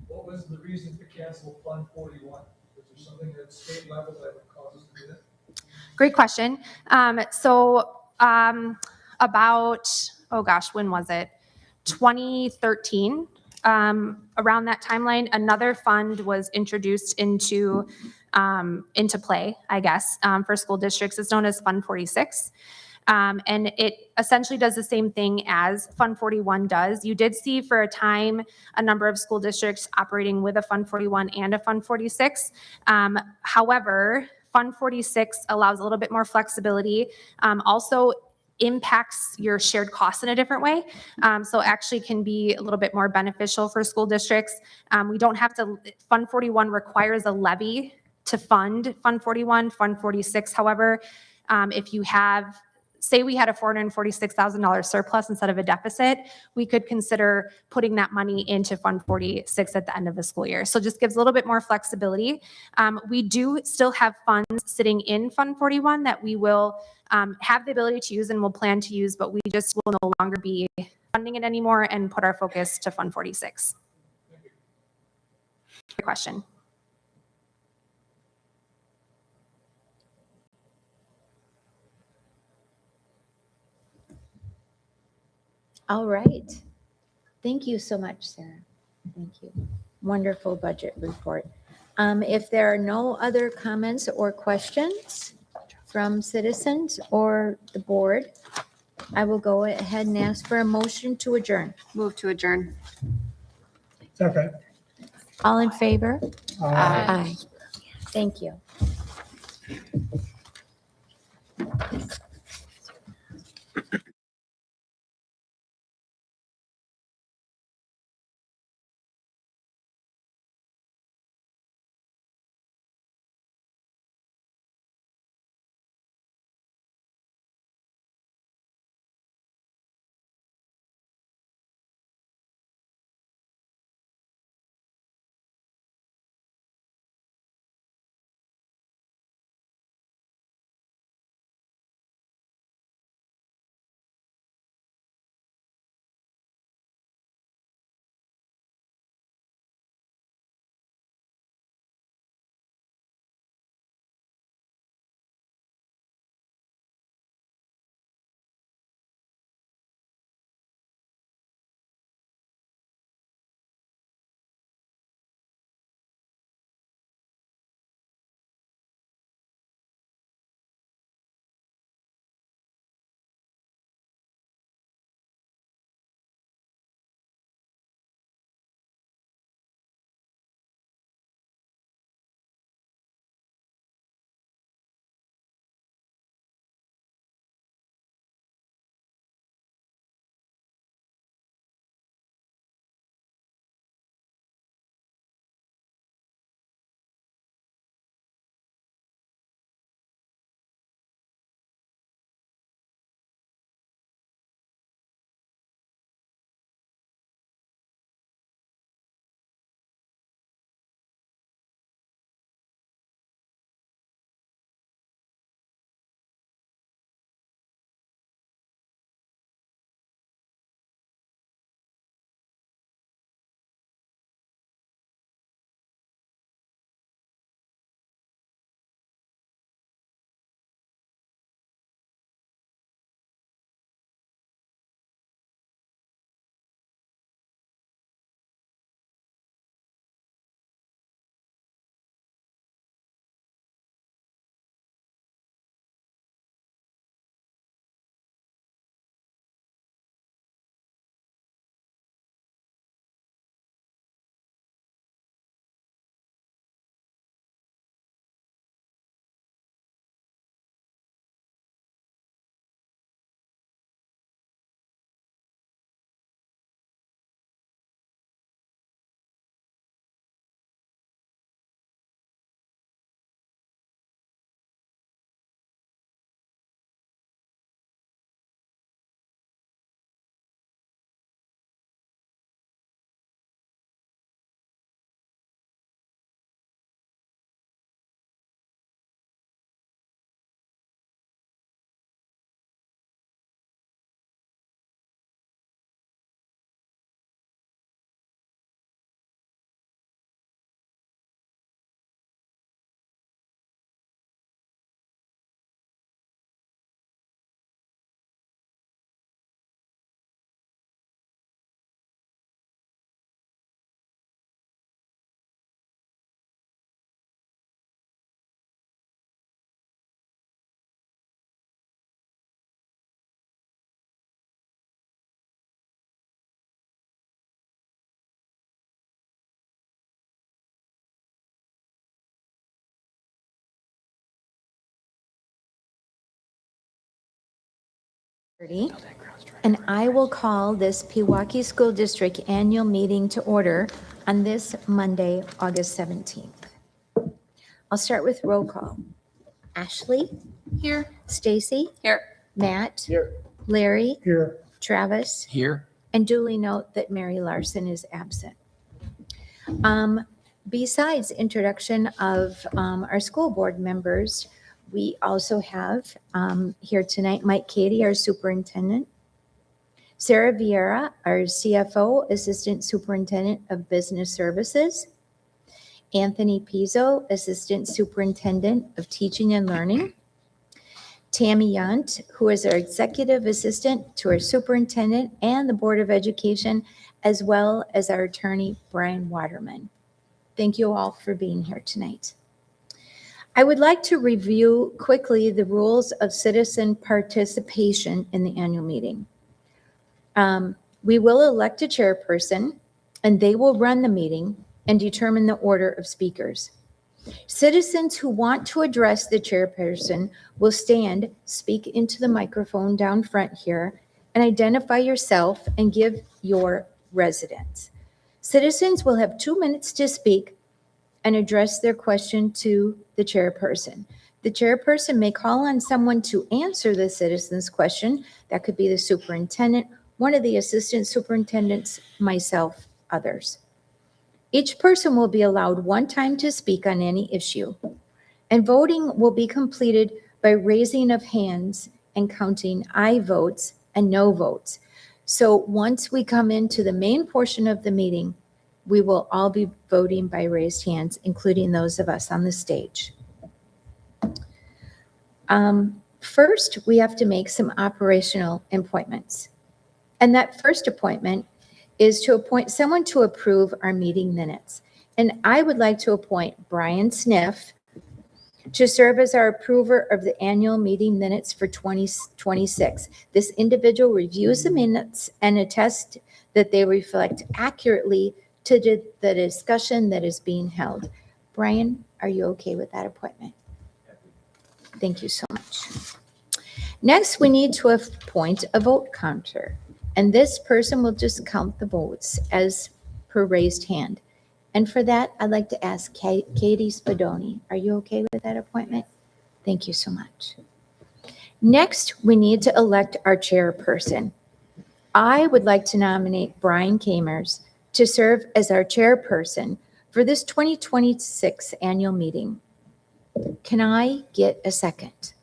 What was the reason to cancel Fund 41? Was there something at state level that would cause us to do that? Great question. About, oh gosh, when was it? 2013. Around that timeline, another fund was introduced into play, I guess, for school districts. It's known as Fund 46. And it essentially does the same thing as Fund 41 does. You did see for a time a number of school districts operating with a Fund 41 and a Fund 46. However, Fund 46 allows a little bit more flexibility, also impacts your shared costs in a different way. So actually can be a little bit more beneficial for school districts. We don't have to, Fund 41 requires a levy to fund Fund 41. Fund 46, however, if you have, say we had a $446,000 surplus instead of a deficit, we could consider putting that money into Fund 46 at the end of the school year. So just gives a little bit more flexibility. We do still have funds sitting in Fund 41 that we will have the ability to use and will plan to use, but we just will no longer be funding it anymore and put our focus to Fund 46. Great question. All right. Thank you so much, Sarah. Thank you. Wonderful budget report. If there are no other comments or questions from citizens or the board, I will go ahead and ask for a motion to adjourn. Move to adjourn. Second. All in favor? Aye. Aye. Thank you. And I will call this Pewaukee School District Annual Meeting to order on this Monday, August 17th. I'll start with roll call. Ashley? Here. Stacy? Here. Matt? Here. Larry? Here. Travis? Here. And duly note that Mary Larson is absent. Besides introduction of our school board members, we also have here tonight Mike Cady, our superintendent, Sarah Vieira, our CFO, Assistant Superintendent of Business Services, Anthony Pizzo, Assistant Superintendent of Teaching and Learning, Tammy Yunt, who is our executive assistant to our superintendent and the Board of Education, as well as our attorney, Brian Waterman. Thank you all for being here tonight. I would like to review quickly the rules of citizen participation in the annual meeting. We will elect a chairperson, and they will run the meeting and determine the order of speakers. Citizens who want to address the chairperson will stand, speak into the microphone down front here, and identify yourself and give your residence. Citizens will have 2 minutes to speak and address their question to the chairperson. The chairperson may call on someone to answer the citizen's question. That could be the superintendent, one of the assistant superintendents, myself, others. Each person will be allowed 1 time to speak on any issue, and voting will be completed by raising of hands and counting aye votes and no votes. So once we come into the main portion of the meeting, we will all be voting by raised hands, including those of us on the stage. First, we have to make some operational appointments. And that first appointment is to appoint someone to approve our meeting minutes. And I would like to appoint Brian Sniff to serve as our approver of the annual meeting minutes for 2026. This individual reviews the minutes and attests that they reflect accurately to the discussion that is being held. Brian, are you okay with that appointment? Thank you so much. Next, we need to appoint a vote counter. And this person will just count the votes as per raised hand. And for that, I'd like to ask Katie Spadoni. Are you okay with that appointment? Thank you so much. Next, we need to elect our chairperson. I would like to nominate Brian Kamers to serve as our chairperson for this 2026 annual meeting. Can I get a second?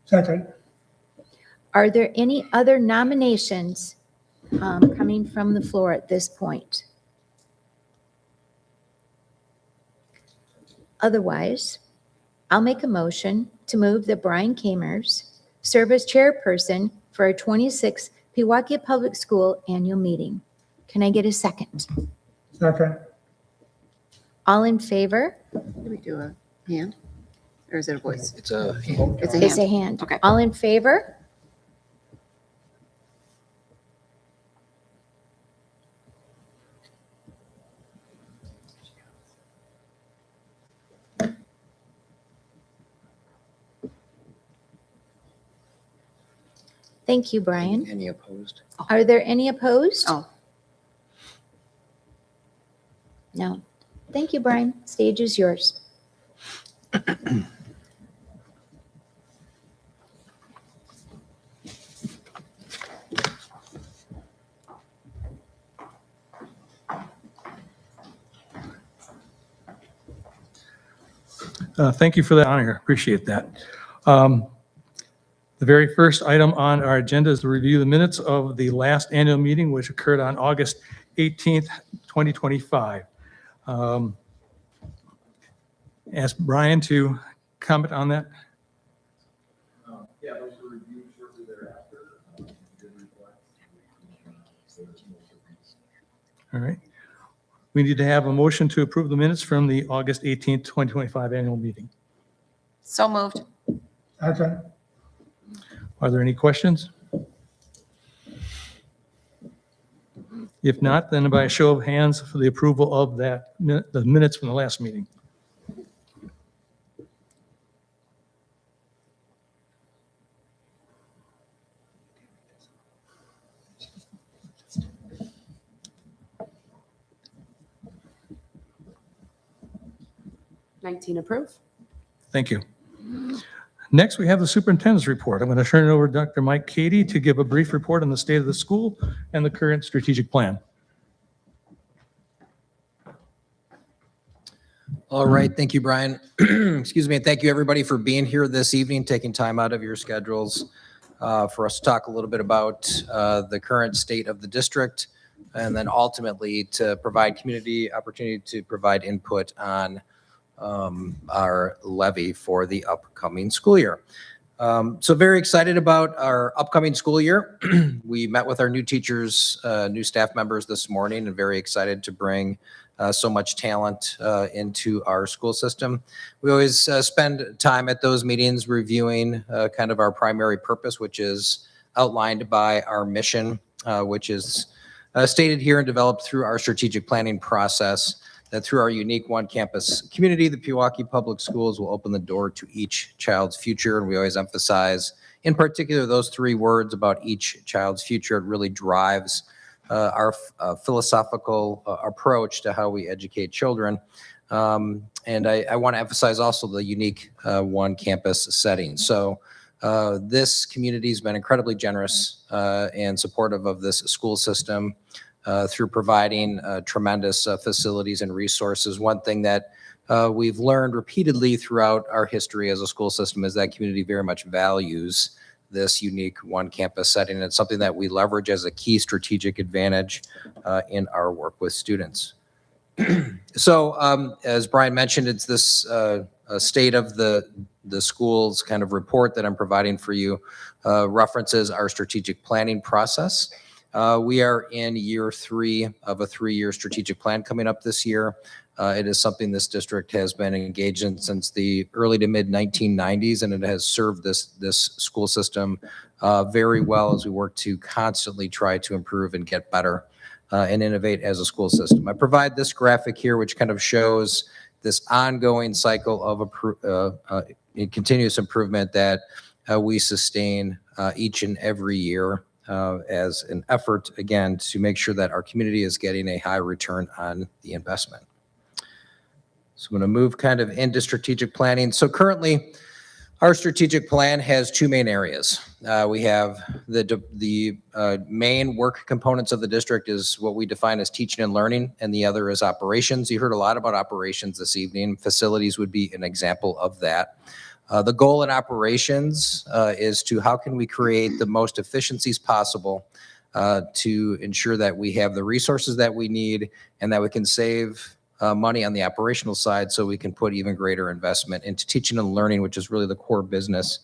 Second. Are there any other nominations coming from the floor at this point? Otherwise, I'll make a motion to move that Brian Kamers serve as chairperson for our 26th Pewaukee Public School annual meeting. Can I get a second? Second. All in favor? Do we do a hand? Or is it a voice? It's a It's a It's hand. a hand. Okay. All in favor? Thank you, Brian. Any opposed? Are there any opposed? Oh, No. Thank you, Brian. Stage is yours. Thank you for that honor. Appreciate that. The very first item on our agenda is to review the minutes of the last annual meeting, which occurred on August 18th, 2025. Ask Brian to comment on that. Yeah, those were reviewed shortly thereafter. All right. We need to have a motion to approve the minutes from the August 18th, 2025 annual meeting. so moved. Second. Are there any questions? If not, then by a show of hands for the approval of the minutes from the last meeting. Approve. Thank you. Next, we have the superintendent's report. I'm going to turn it over to Dr. Mike Cady to give a brief report on the state of the school and the current strategic plan. All right, thank you, Brian. Excuse me, and thank you, everybody, for being here this evening, taking time out of your schedules for us to talk a little bit about the current state of the district, and then ultimately to provide community opportunity to provide input on our levy for the upcoming school year. So very excited about our upcoming school year. We met with our new teachers, new staff members this morning, and very excited to bring so much talent into our school system. We always spend time at those meetings reviewing kind of our primary purpose, which is outlined by our mission, which is stated here and developed through our strategic planning process, that through our unique one campus community, the Pewaukee Public Schools will open the door to each child's future. And we always emphasize, in particular, those three words about each child's future. It really drives our philosophical approach to how we educate children. And I want to emphasize also the unique one campus setting. So this community has been incredibly generous and supportive of this school system through providing tremendous facilities and resources. One thing that we've learned repeatedly throughout our history as a school system is that community very much values this unique one campus setting. It's something that we leverage as a key strategic advantage in our work with students. So as Brian mentioned, it's this state of the schools kind of report that I'm providing for you references our strategic planning process. We are in year 3 of a 3-year strategic plan coming up this year. It is something this district has been engaged in since the early to mid 1990s, and it has served this school system very well as we work to constantly try to improve and get better and innovate as a school system. I provide this graphic here, which kind of shows this ongoing cycle of continuous improvement that we sustain each and every year as an effort, again, to make sure that our community is getting a high return on the investment. So I'm going to move kind of into strategic planning. So currently, our strategic plan has 2 main areas. We have the main work components of the district is what we define as teaching and learning, and the other is operations. You heard a lot about operations this evening. Facilities would be an example of that. The goal in operations is to how can we create the most efficiencies possible to ensure that we have the resources that we need and that we can save money on the operational side so we can put even greater investment into teaching and learning, which is really the core business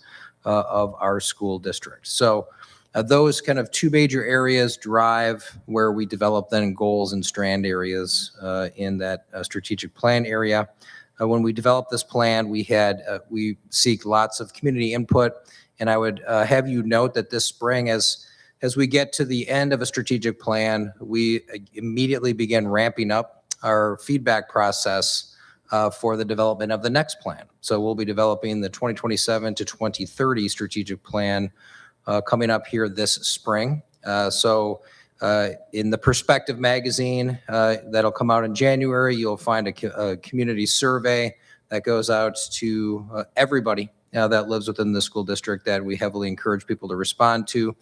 of our school district. So those kind of 2 major areas drive where we develop then goals and strand areas in that strategic plan area. When we developed this plan, we seek lots of community input, and I would have you note that this spring, as we get to the end of a strategic plan, we immediately begin ramping up our feedback process for the development of the next plan. So we'll be developing the 2027 to 2030 strategic plan coming up here this spring. In the Perspective magazine that'll come out in January, you'll find a community survey that goes out to everybody that lives within the school district that we heavily encourage people to respond to.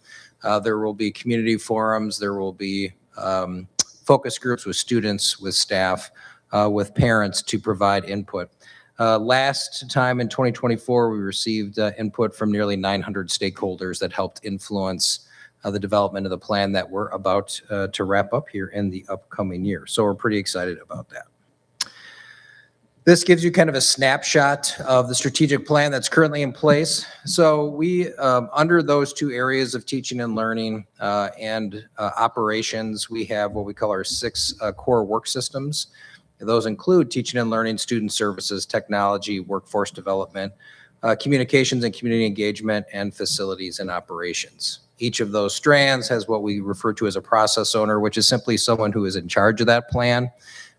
There will be community forums, there will be focus groups with students, with staff, with parents to provide input. Last time in 2024, we received input from nearly 900 stakeholders that helped influence the development of the plan that we're about to wrap up here in the upcoming year. So we're pretty excited about that. This gives you kind of a snapshot of the strategic plan that's currently in place. So we, under those 2 areas of teaching and learning and operations, we have what we call our 6 core work systems. Those include teaching and learning, student services, technology, workforce development, communications and community engagement, and facilities and operations. Each of those strands has what we refer to as a process owner, which is simply someone who is in charge of that plan.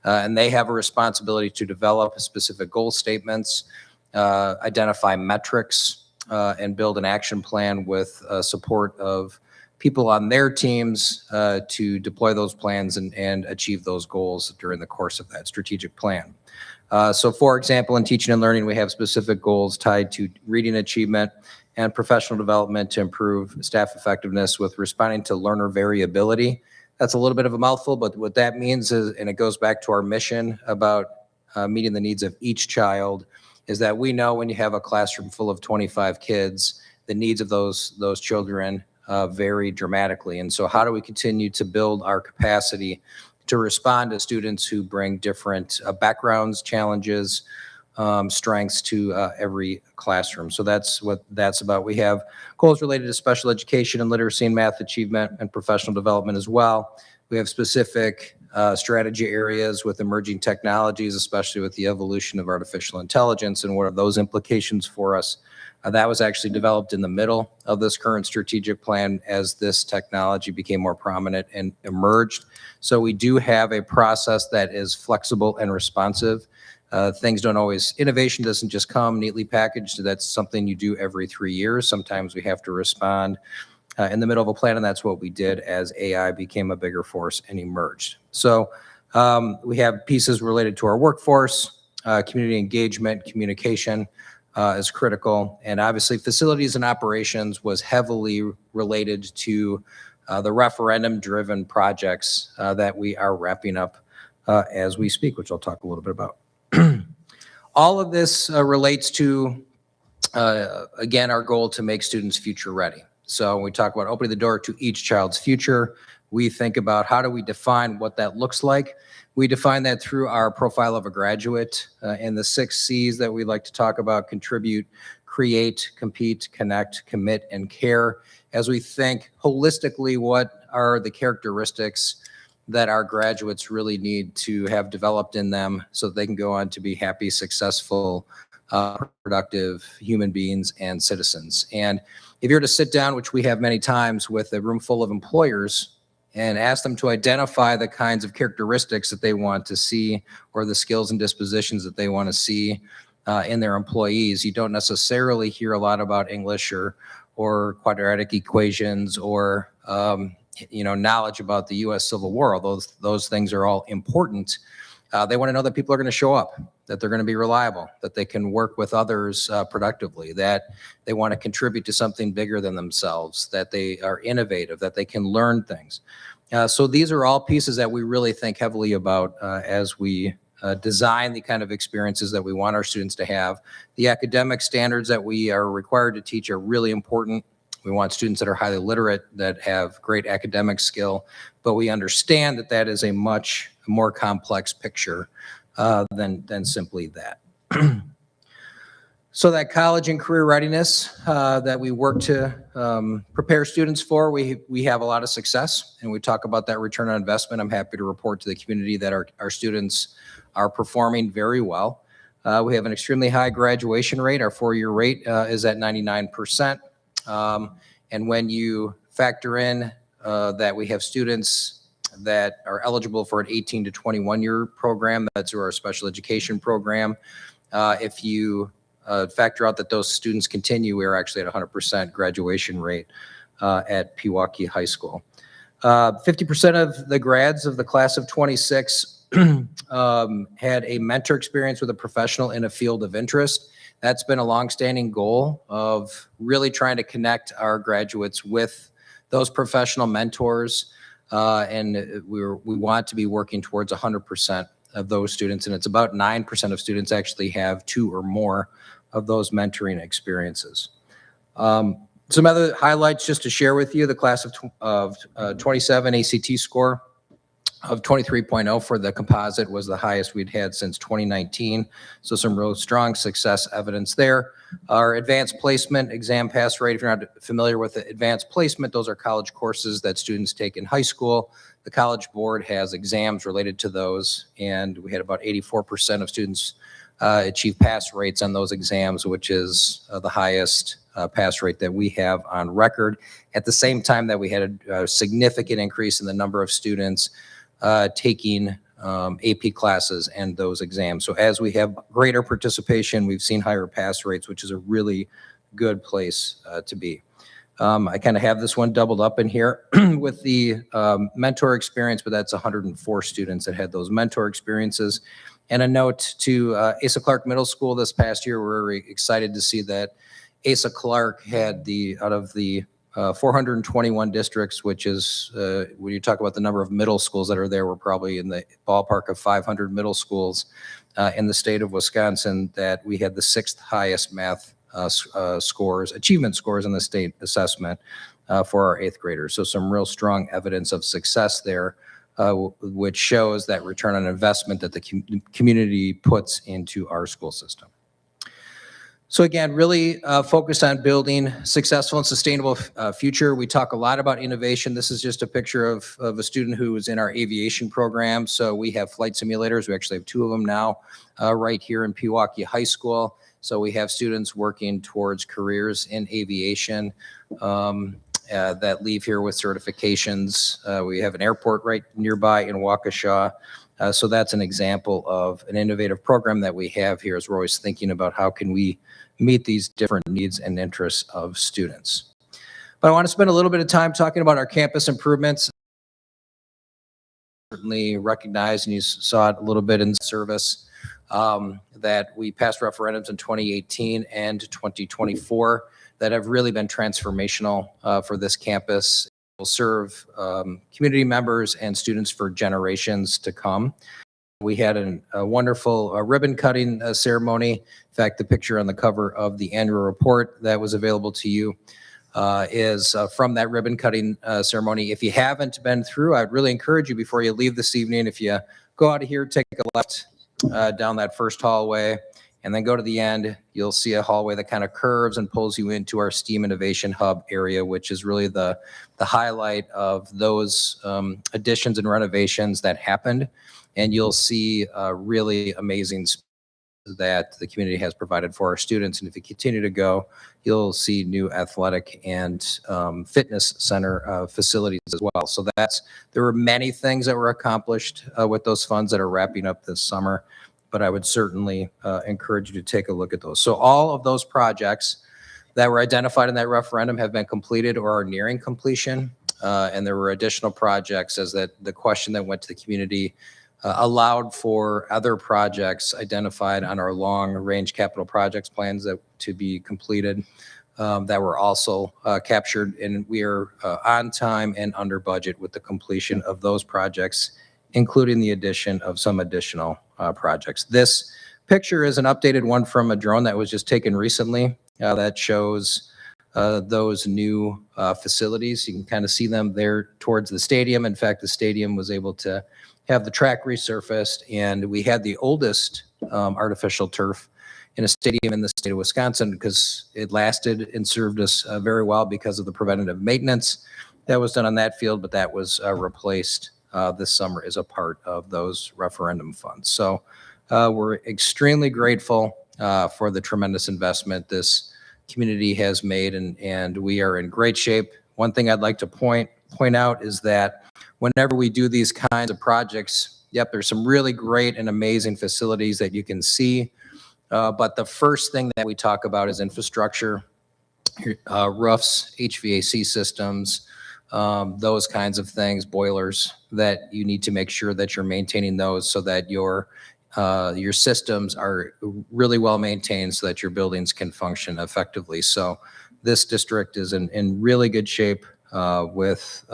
And they have a responsibility to develop specific goal statements, identify metrics, and build an action plan with support of people on their teams to deploy those plans and achieve those goals during the course of that strategic plan. So for example, in teaching and learning, we have specific goals tied to reading achievement and professional development to improve staff effectiveness with responding to learner variability. That's a little bit of a mouthful, but what that means is, and it goes back to our mission about meeting the needs of each child, is that we know when you have a classroom full of 25 kids, the needs of those children vary dramatically. And so how do we continue to build our capacity to respond to students who bring different backgrounds, challenges, strengths to every classroom. So that's what that's about. We have goals related to special education and literacy and math achievement and professional development as well. We have specific strategy areas with emerging technologies, especially with the evolution of artificial intelligence and what are those implications for us. That was actually developed in the middle of this current strategic plan as this technology became more prominent and emerged. So we do have a process that is flexible and responsive. Things don't always, innovation doesn't just come neatly packaged. That's something you do every 3 years. Sometimes we have to respond in the middle of a plan, and that's what we did as AI became a bigger force and emerged. So we have pieces related to our workforce, community engagement, communication is critical, and obviously facilities and operations was heavily related to the referendum-driven projects that we are wrapping up as we speak, which I'll talk a little bit about. All of this relates to, again, our goal to make students future ready. So when we talk about opening the door to each child's future, we think about how do we define what that looks like. We define that through our profile of a graduate and the 6 C's that we like to talk about: contribute, create, compete, connect, commit, and care. As we think holistically, what are the characteristics that our graduates really need to have developed in them so that they can go on to be happy, successful, productive human beings and citizens. And if you're to sit down, which we have many times, with a room full of employers and ask them to identify the kinds of characteristics that they want to see or the skills and dispositions that they want to see in their employees, you don't necessarily hear a lot about English or quadratic equations or knowledge about the U.S. Civil War. Those things are all important. They want to know that people are going to show up, that they're going to be reliable, that they can work with others productively, that they want to contribute to something bigger than themselves, that they are innovative, that they can learn things. So these are all pieces that we really think heavily about as we design the kind of experiences that we want our students to have. The academic standards that we are required to teach are really important. We want students that are highly literate, that have great academic skill, but we understand that that is a much more complex picture than simply that. So that college and career readiness that we work to prepare students for, we have a lot of success, and we talk about that return on investment. I'm happy to report to the community that our students are performing very well. We have an extremely high graduation rate. Our 4-year rate is at 99%. And when you factor in that we have students that are eligible for an 18 to 21 year program, that's through our special education program. If you factor out that those students continue, we're actually at 100% graduation rate at Pewaukee High School. 50% of the grads of the class of 26 had a mentor experience with a professional in a field of interest. That's been a longstanding goal of really trying to connect our graduates with those professional mentors. And we want to be working towards 100% of those students. And it's about 9% of students actually have 2 or more of those mentoring experiences. Some other highlights just to share with you: the class of 27 ACT score of 23.0 for the composite was the highest we'd had since 2019. So some real strong success evidence there. Our advanced placement exam pass rate, if you're not familiar with the advanced placement, those are college courses that students take in high school. The College Board has exams related to those, and we had about 84% of students achieve pass rates on those exams, which is the highest pass rate that we have on record. At the same time that we had a significant increase in the number of students taking AP classes and those exams. So as we have greater participation, we've seen higher pass rates, which is a really good place to be. I kind of have this one doubled up in here with the mentor experience, but that's 104 students that had those mentor experiences. And a note to Asa Clark Middle School this past year, we're very excited to see that Asa Clark had out of the 421 districts, which is, when you talk about the number of middle schools that are there, we're probably in the ballpark of 500 middle schools in the state of Wisconsin, that we had the 6th highest math achievement scores in the state assessment for our 8th graders. So some real strong evidence of success there which shows that return on investment that the community puts into our school system. So again, really focused on building successful and sustainable future. We talk a lot about innovation. This is just a picture of a student who is in our aviation program. So we have flight simulators. We actually have 2 of them now right here in Pewaukee High School. So we have students working towards careers in aviation that leave here with certifications. We have an airport right nearby in Waukesha. So that's an example of an innovative program that we have here as we're always thinking about how can we meet these different needs and interests of students. But I want to spend a little bit of time talking about our campus improvements. Certainly recognize, and you saw it a little bit in service, that we passed referendums in 2018 and 2024 that have really been transformational for this campus. It will serve community members and students for generations to come. We had a wonderful ribbon cutting ceremony. In fact, the picture on the cover of the annual report that was available to you is from that ribbon cutting ceremony. If you haven't been through, I'd really encourage you before you leave this evening, if you go out of here, take a left down that first hallway, and then go to the end, you'll see a hallway that kind of curves and pulls you into our STEAM Innovation Hub area, which is really the highlight of those additions and renovations that happened. And you'll see really amazing space that the community has provided for our students. And if you continue to go, you'll see new athletic and fitness center facilities as well. So there were many things that were accomplished with those funds that are wrapping up this summer, but I would certainly encourage you to take a look at those. So all of those projects that were identified in that referendum have been completed or are nearing completion. And there were additional projects as that the question that went to the community allowed for other projects identified on our long-range capital projects plans that to be completed that were also captured, and we are on time and under budget with the completion of those projects, including the addition of some additional projects. This picture is an updated one from a drone that was just taken recently that shows those new facilities. You can kind of see them there towards the stadium. In fact, the stadium was able to have the track resurfaced, and we had the oldest artificial turf in a stadium in the state of Wisconsin because it lasted and served us very well because of the preventative maintenance that was done on that field, but that was replaced this summer as a part of those referendum funds. So we're extremely grateful for the tremendous investment this community has made, and we are in great shape. One thing I'd like to point out is that whenever we do these kinds of projects, yep, there's some really great and amazing facilities that you can see. But the first thing that we talk about is infrastructure, roofs, HVAC systems, those kinds of things, boilers, that you need to make sure that you're maintaining those so that your systems are really well maintained so that your buildings can function effectively. So this district is in really good shape with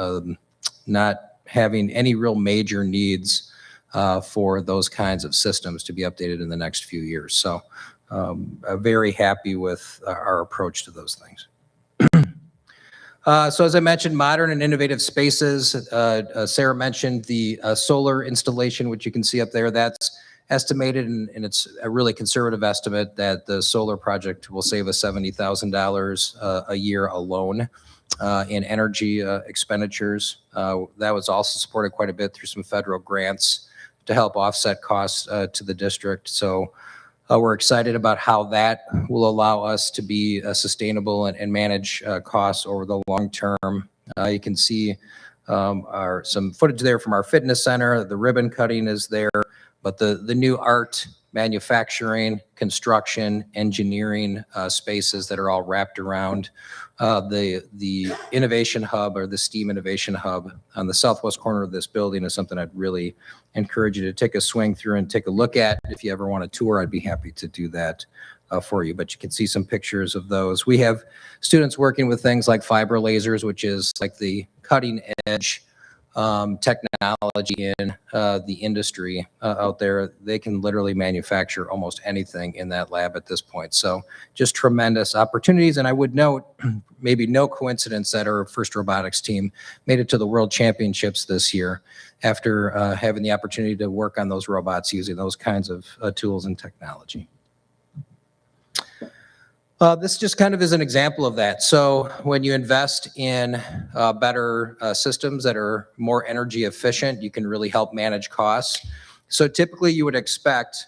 not having any real major needs for those kinds of systems to be updated in the next few years. So I'm very happy with our approach to those things. So as I mentioned, modern and innovative spaces. Sarah mentioned the solar installation, which you can see up there. That's estimated, and it's a really conservative estimate, that the solar project will save us $70,000 a year alone in energy expenditures. That was also supported quite a bit through some federal grants to help offset costs to the district. So we're excited about how that will allow us to be sustainable and manage costs over the long term. You can see some footage there from our fitness center. The ribbon cutting is there, but the new art, manufacturing, construction, engineering spaces that are all wrapped around the innovation hub, or the STEAM Innovation Hub on the southwest corner of this building, is something I'd really encourage you to take a swing through and take a look at. If you ever want a tour, I'd be happy to do that for you, but you can see some pictures of those. We have students working with things like fiber lasers, which is like the cutting edge technology in the industry out there. They can literally manufacture almost anything in that lab at this point. So just tremendous opportunities. And I would note, maybe no coincidence that our FIRST robotics team made it to the World Championships this year after having the opportunity to work on those robots using those kinds of tools and technology. This just kind of is an example of that. So when you invest in better systems that are more energy efficient, you can really help manage costs. So typically you would expect,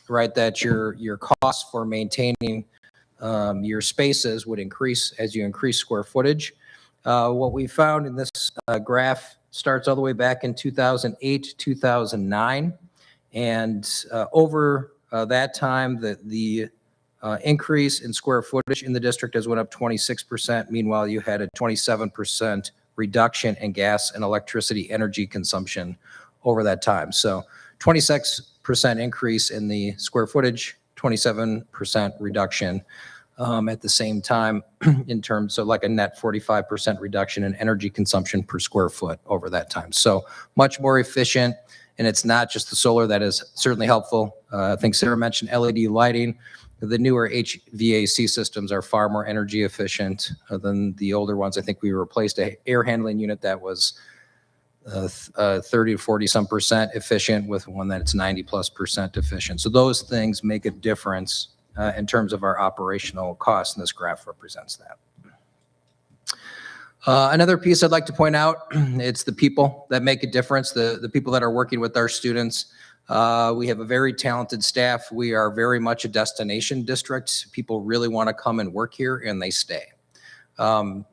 right, that your costs for maintaining your spaces would increase as you increase square footage. What we found in this graph starts all the way back in 2008, 2009. And over that time, the increase in square footage in the district has went up 26%. Meanwhile, you had a 27% reduction in gas and electricity energy consumption over that time. So 26% increase in the square footage, 27% reduction at the same time in terms of like a net 45% reduction in energy consumption per square foot over that time. So much more efficient. And it's not just the solar that is certainly helpful. I think Sarah mentioned LED lighting. The newer HVAC systems are far more energy efficient than the older ones. I think we replaced an air handling unit that was 30 to 40 some percent efficient with one that's 90+% efficient. So those things make a difference in terms of our operational costs, and this graph represents that. Another piece I'd like to point out, it's the people that make a difference, the people that are working with our students. We have a very talented staff. We are very much a destination district. People really want to come and work here, and they stay.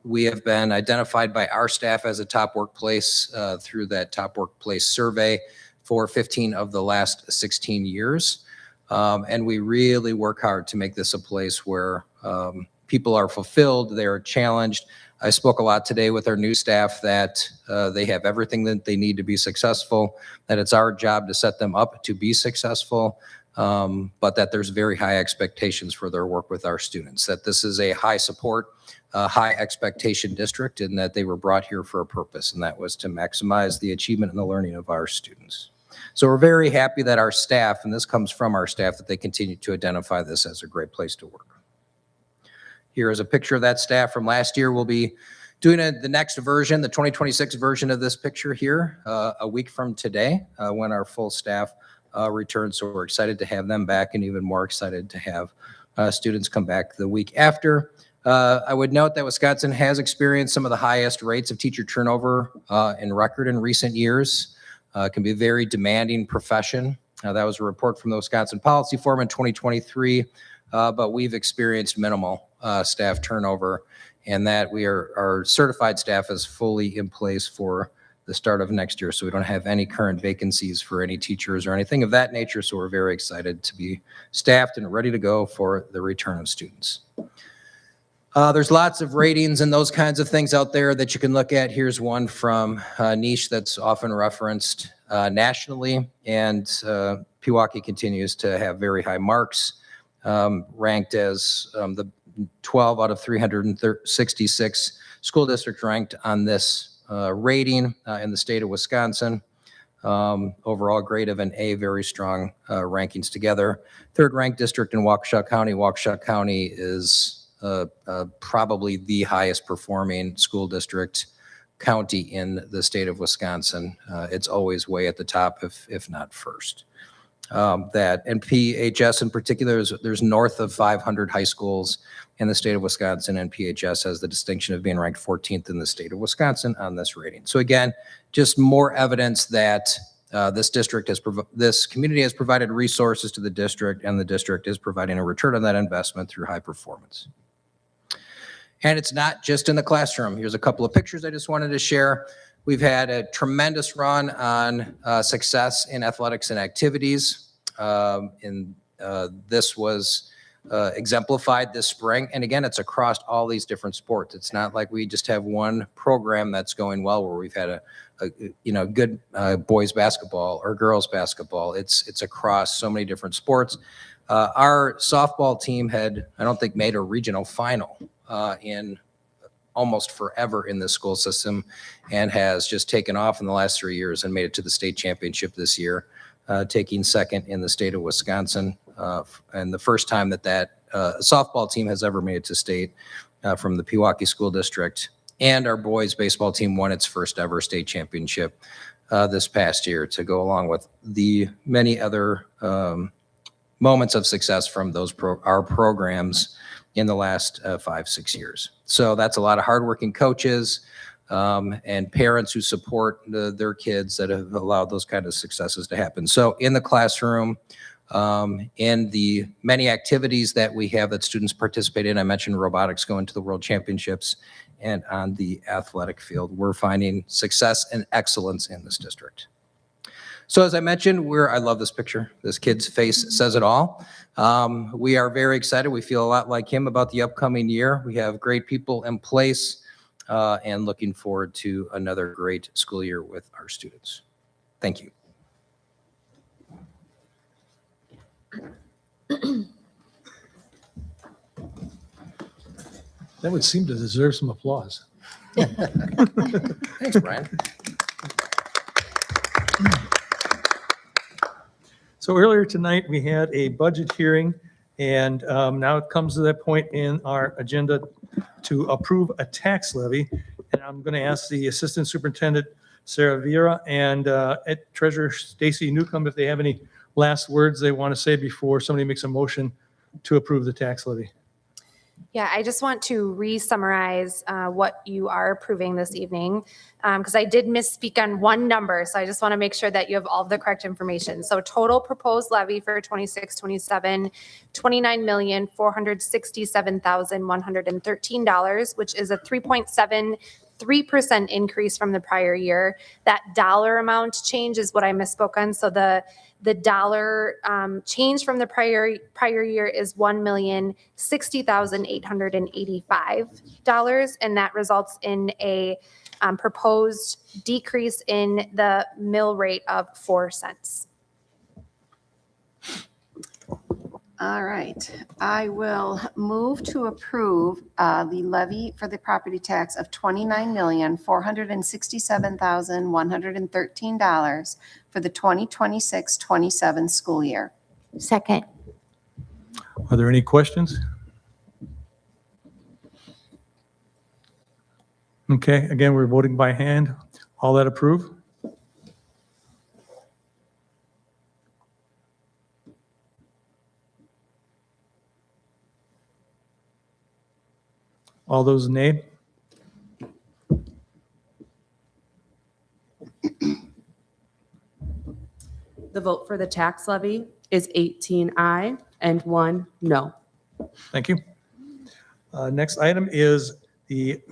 We have been identified by our staff as a top workplace through that top workplace survey for 15 of the last 16 years. And we really work hard to make this a place where people are fulfilled, they're challenged. I spoke a lot today with our new staff that they have everything that they need to be successful, that it's our job to set them up to be successful, but that there's very high expectations for their work with our students, that this is a high support, high expectation district, and that they were brought here for a purpose, and that was to maximize the achievement and the learning of our students. So we're very happy that our staff, and this comes from our staff, that they continue to identify this as a great place to work. Here is a picture of that staff from last year. We'll be doing the next version, the 2026 version of this picture here, a week from today when our full staff returns. So we're excited to have them back and even more excited to have students come back the week after. I would note that Wisconsin has experienced some of the highest rates of teacher turnover in record in recent years. It can be a very demanding profession. That was a report from the Wisconsin Policy Forum in 2023, but we've experienced minimal staff turnover, and that our certified staff is fully in place for the start of next year. So we don't have any current vacancies for any teachers or anything of that nature. So we're very excited to be staffed and ready to go for the return of students. There's lots of ratings and those kinds of things out there that you can look at. Here's one from Niche that's often referenced nationally, and Pewaukee continues to have very high marks, ranked as the 12 out of 366 school districts ranked on this rating in the state of Wisconsin. Overall grade of an A, very strong rankings together. Third ranked district in Waukesha County. Waukesha County is probably the highest performing school district county in the state of Wisconsin. It's always way at the top, if not first. That and PHS in particular, there's north of 500 high schools in the state of Wisconsin, and PHS has the distinction of being ranked 14th in the state of Wisconsin on this rating. So again, just more evidence that this community has provided resources to the district, and the district is providing a return on that investment through high performance. And it's not just in the classroom. Here's a couple of pictures I just wanted to share. We've had a tremendous run on success in athletics and activities. This was exemplified this spring. And again, it's across all these different sports. It's not like we just have one program that's going well where we've had a good boys basketball or girls basketball. It's across so many different sports. Our softball team had, I don't think, made a regional final in almost forever in the school system and has just taken off in the last 3 years and made it to the state championship this year, taking second in the state of Wisconsin. And the first time that softball team has ever made it to state from the Pewaukee School District. And our boys baseball team won its first ever state championship this past year, to go along with the many other moments of success from our programs in the last 5-6 years. So that's a lot of hardworking coaches and parents who support their kids that have allowed those kind of successes to happen. So in the classroom, in the many activities that we have that students participate in, I mentioned robotics going to the World Championships, and on the athletic field, we're finding success and excellence in this district. So as I mentioned, I love this picture. This kid's face says it all. We are very excited. We feel a lot like him about the upcoming year. We have great people in place and looking forward to another great school year with our students. Thank you. That would seem to deserve some applause. Thanks, Brian. So earlier tonight, we had a budget hearing, and now it comes to that point in our agenda to approve a tax levy. And I'm going to ask the Assistant Superintendent, Sarah Vieira, and Treasurer Stacy Newcomb if they have any last words they want to say before somebody makes a motion to approve the tax levy. Yeah, I just want to re-summarize what you are approving this evening, because I did misspeak on one number, so I just want to make sure that you have all of the correct information. So total proposed levy for 26-27, $29,467,113, which is a 3.73% increase from the prior year. That dollar amount change is what I misspoke on. So the dollar change from the prior year is $1,060,885, and that results in a proposed decrease in the mill rate of 4 cents. All right, I will move to approve the levy for the property tax of $29,467,113 for the 2026-27 school year. Second. Are there any questions? Okay, again, we're voting by hand. All that approve? All those nay? The vote for the tax levy is 18 aye and 1 no. Thank you. Next item is the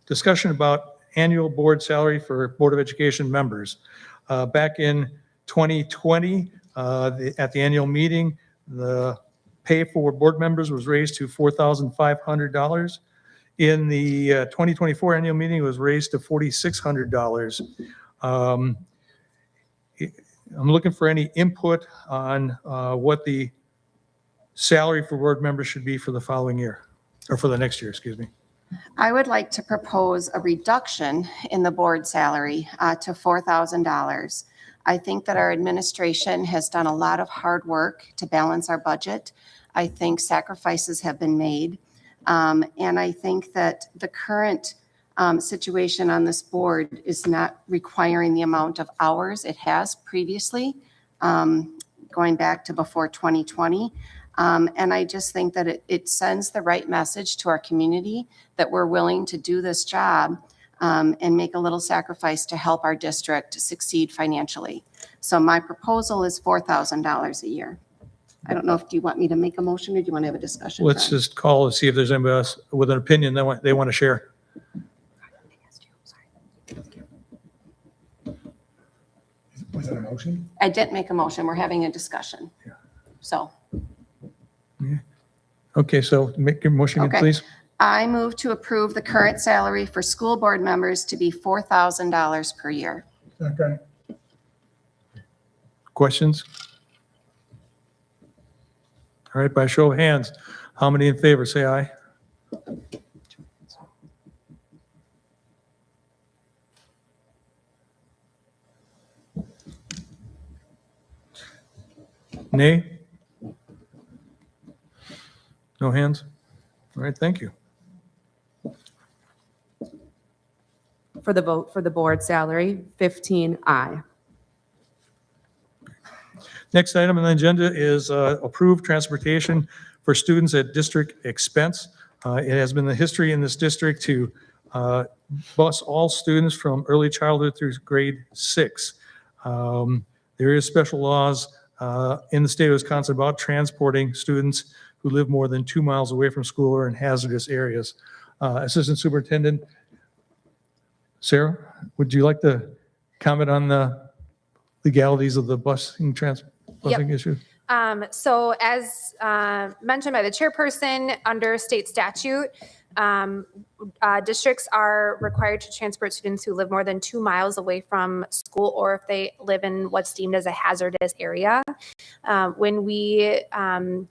discussion about annual board salary for Board of Education members. Back in 2020, at the annual meeting, the pay for board members was raised to $4,500. In the 2024 annual meeting, it was raised to $4,600. I'm looking for any input on what the salary for board members should be for the following year, or for the next year, excuse me. I would like to propose a reduction in the board salary to $4,000. I think that our administration has done a lot of hard work to balance our budget. I think sacrifices have been made. And I think that the current situation on this board is not requiring the amount of hours it has previously, going back to before 2020. And I just think that it sends the right message to our community that we're willing to do this job and make a little sacrifice to help our district succeed financially. So my proposal is $4,000 a year. I don't know if you want me to make a motion or do you want to have a discussion? Let's Brian? just call and see if there's anybody else with an opinion they want to share. Was that a motion? I didn't make a motion. We're having a discussion. Yeah. So Okay, so make your motion, again, Okay. please. I move to approve the current salary for school board members to be $4,000 per year. Second. Questions? All right, by show of hands, how many in favor, say aye. Nay? No hands? All right, thank you. For the vote for the board salary, 15 aye. Next item on the agenda is approved transportation for students at district expense. It has been the history in this district to bus all students from early childhood through grade 6. There is special laws in the state of Wisconsin about transporting students who live more than 2 miles away from school or in hazardous areas. Assistant Superintendent Sarah, would you like to comment on the legalities of the busing issue? So as mentioned by the chairperson, under state statute, districts are required to transport students who live more than 2 miles away from school or if they live in what's deemed as a hazardous area. When we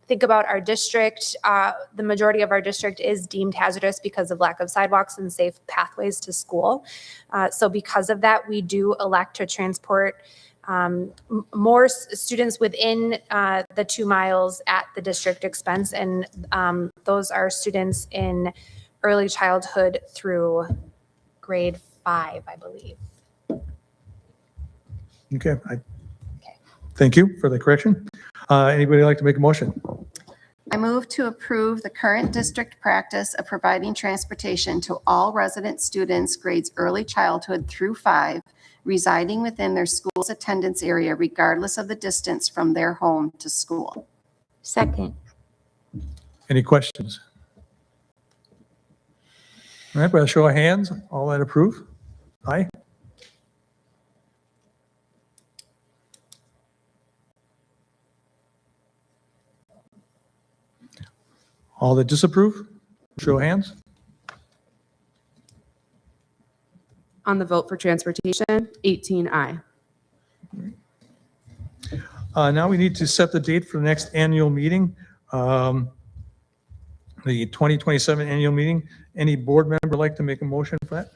think about our district, the majority of our district is deemed hazardous because of lack of sidewalks and safe pathways to school. So because of that, we do elect to transport more students within the 2 miles at the district expense, and those are students in early childhood through grade 5, I believe. Okay. Thank you for the correction. Anybody like to make a motion? I move to approve the current district practice of providing transportation to all resident students grades early childhood through 5 residing within their school's attendance area regardless of the distance from their home to school. Second. Any questions? All right, by a show of hands, all that approve? Aye. All that disapprove? Show of hands. On the vote for transportation, 18 aye. Now we need to set the date for the next annual meeting, the 2027 annual meeting. Any board member like to make a motion for that?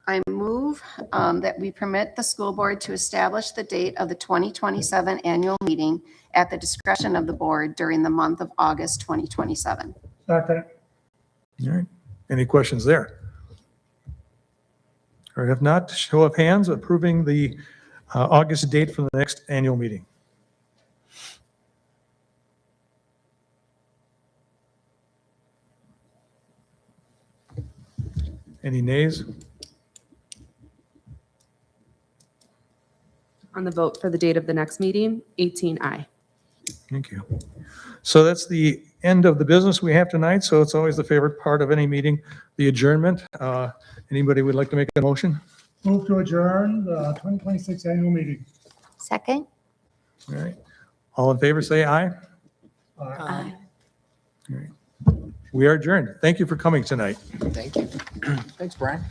I move that we permit the school board to establish the date of the 2027 annual meeting at the discretion of the board during the month of August 2027. Second. All right. Any questions there? All right, if not, show of hands approving the August date for the next annual meeting. Any nays? On the vote for the date of the next meeting, 18 aye. Thank you. So that's the end of the business we have tonight. So it's always the favorite part of any meeting, the adjournment. Anybody would like to make a motion? Move to adjourn the 2026 annual meeting. Second? All right. All in favor, say aye. Aye. All right. We are adjourned. Thank you for coming tonight. Thank you. Thanks, Brian.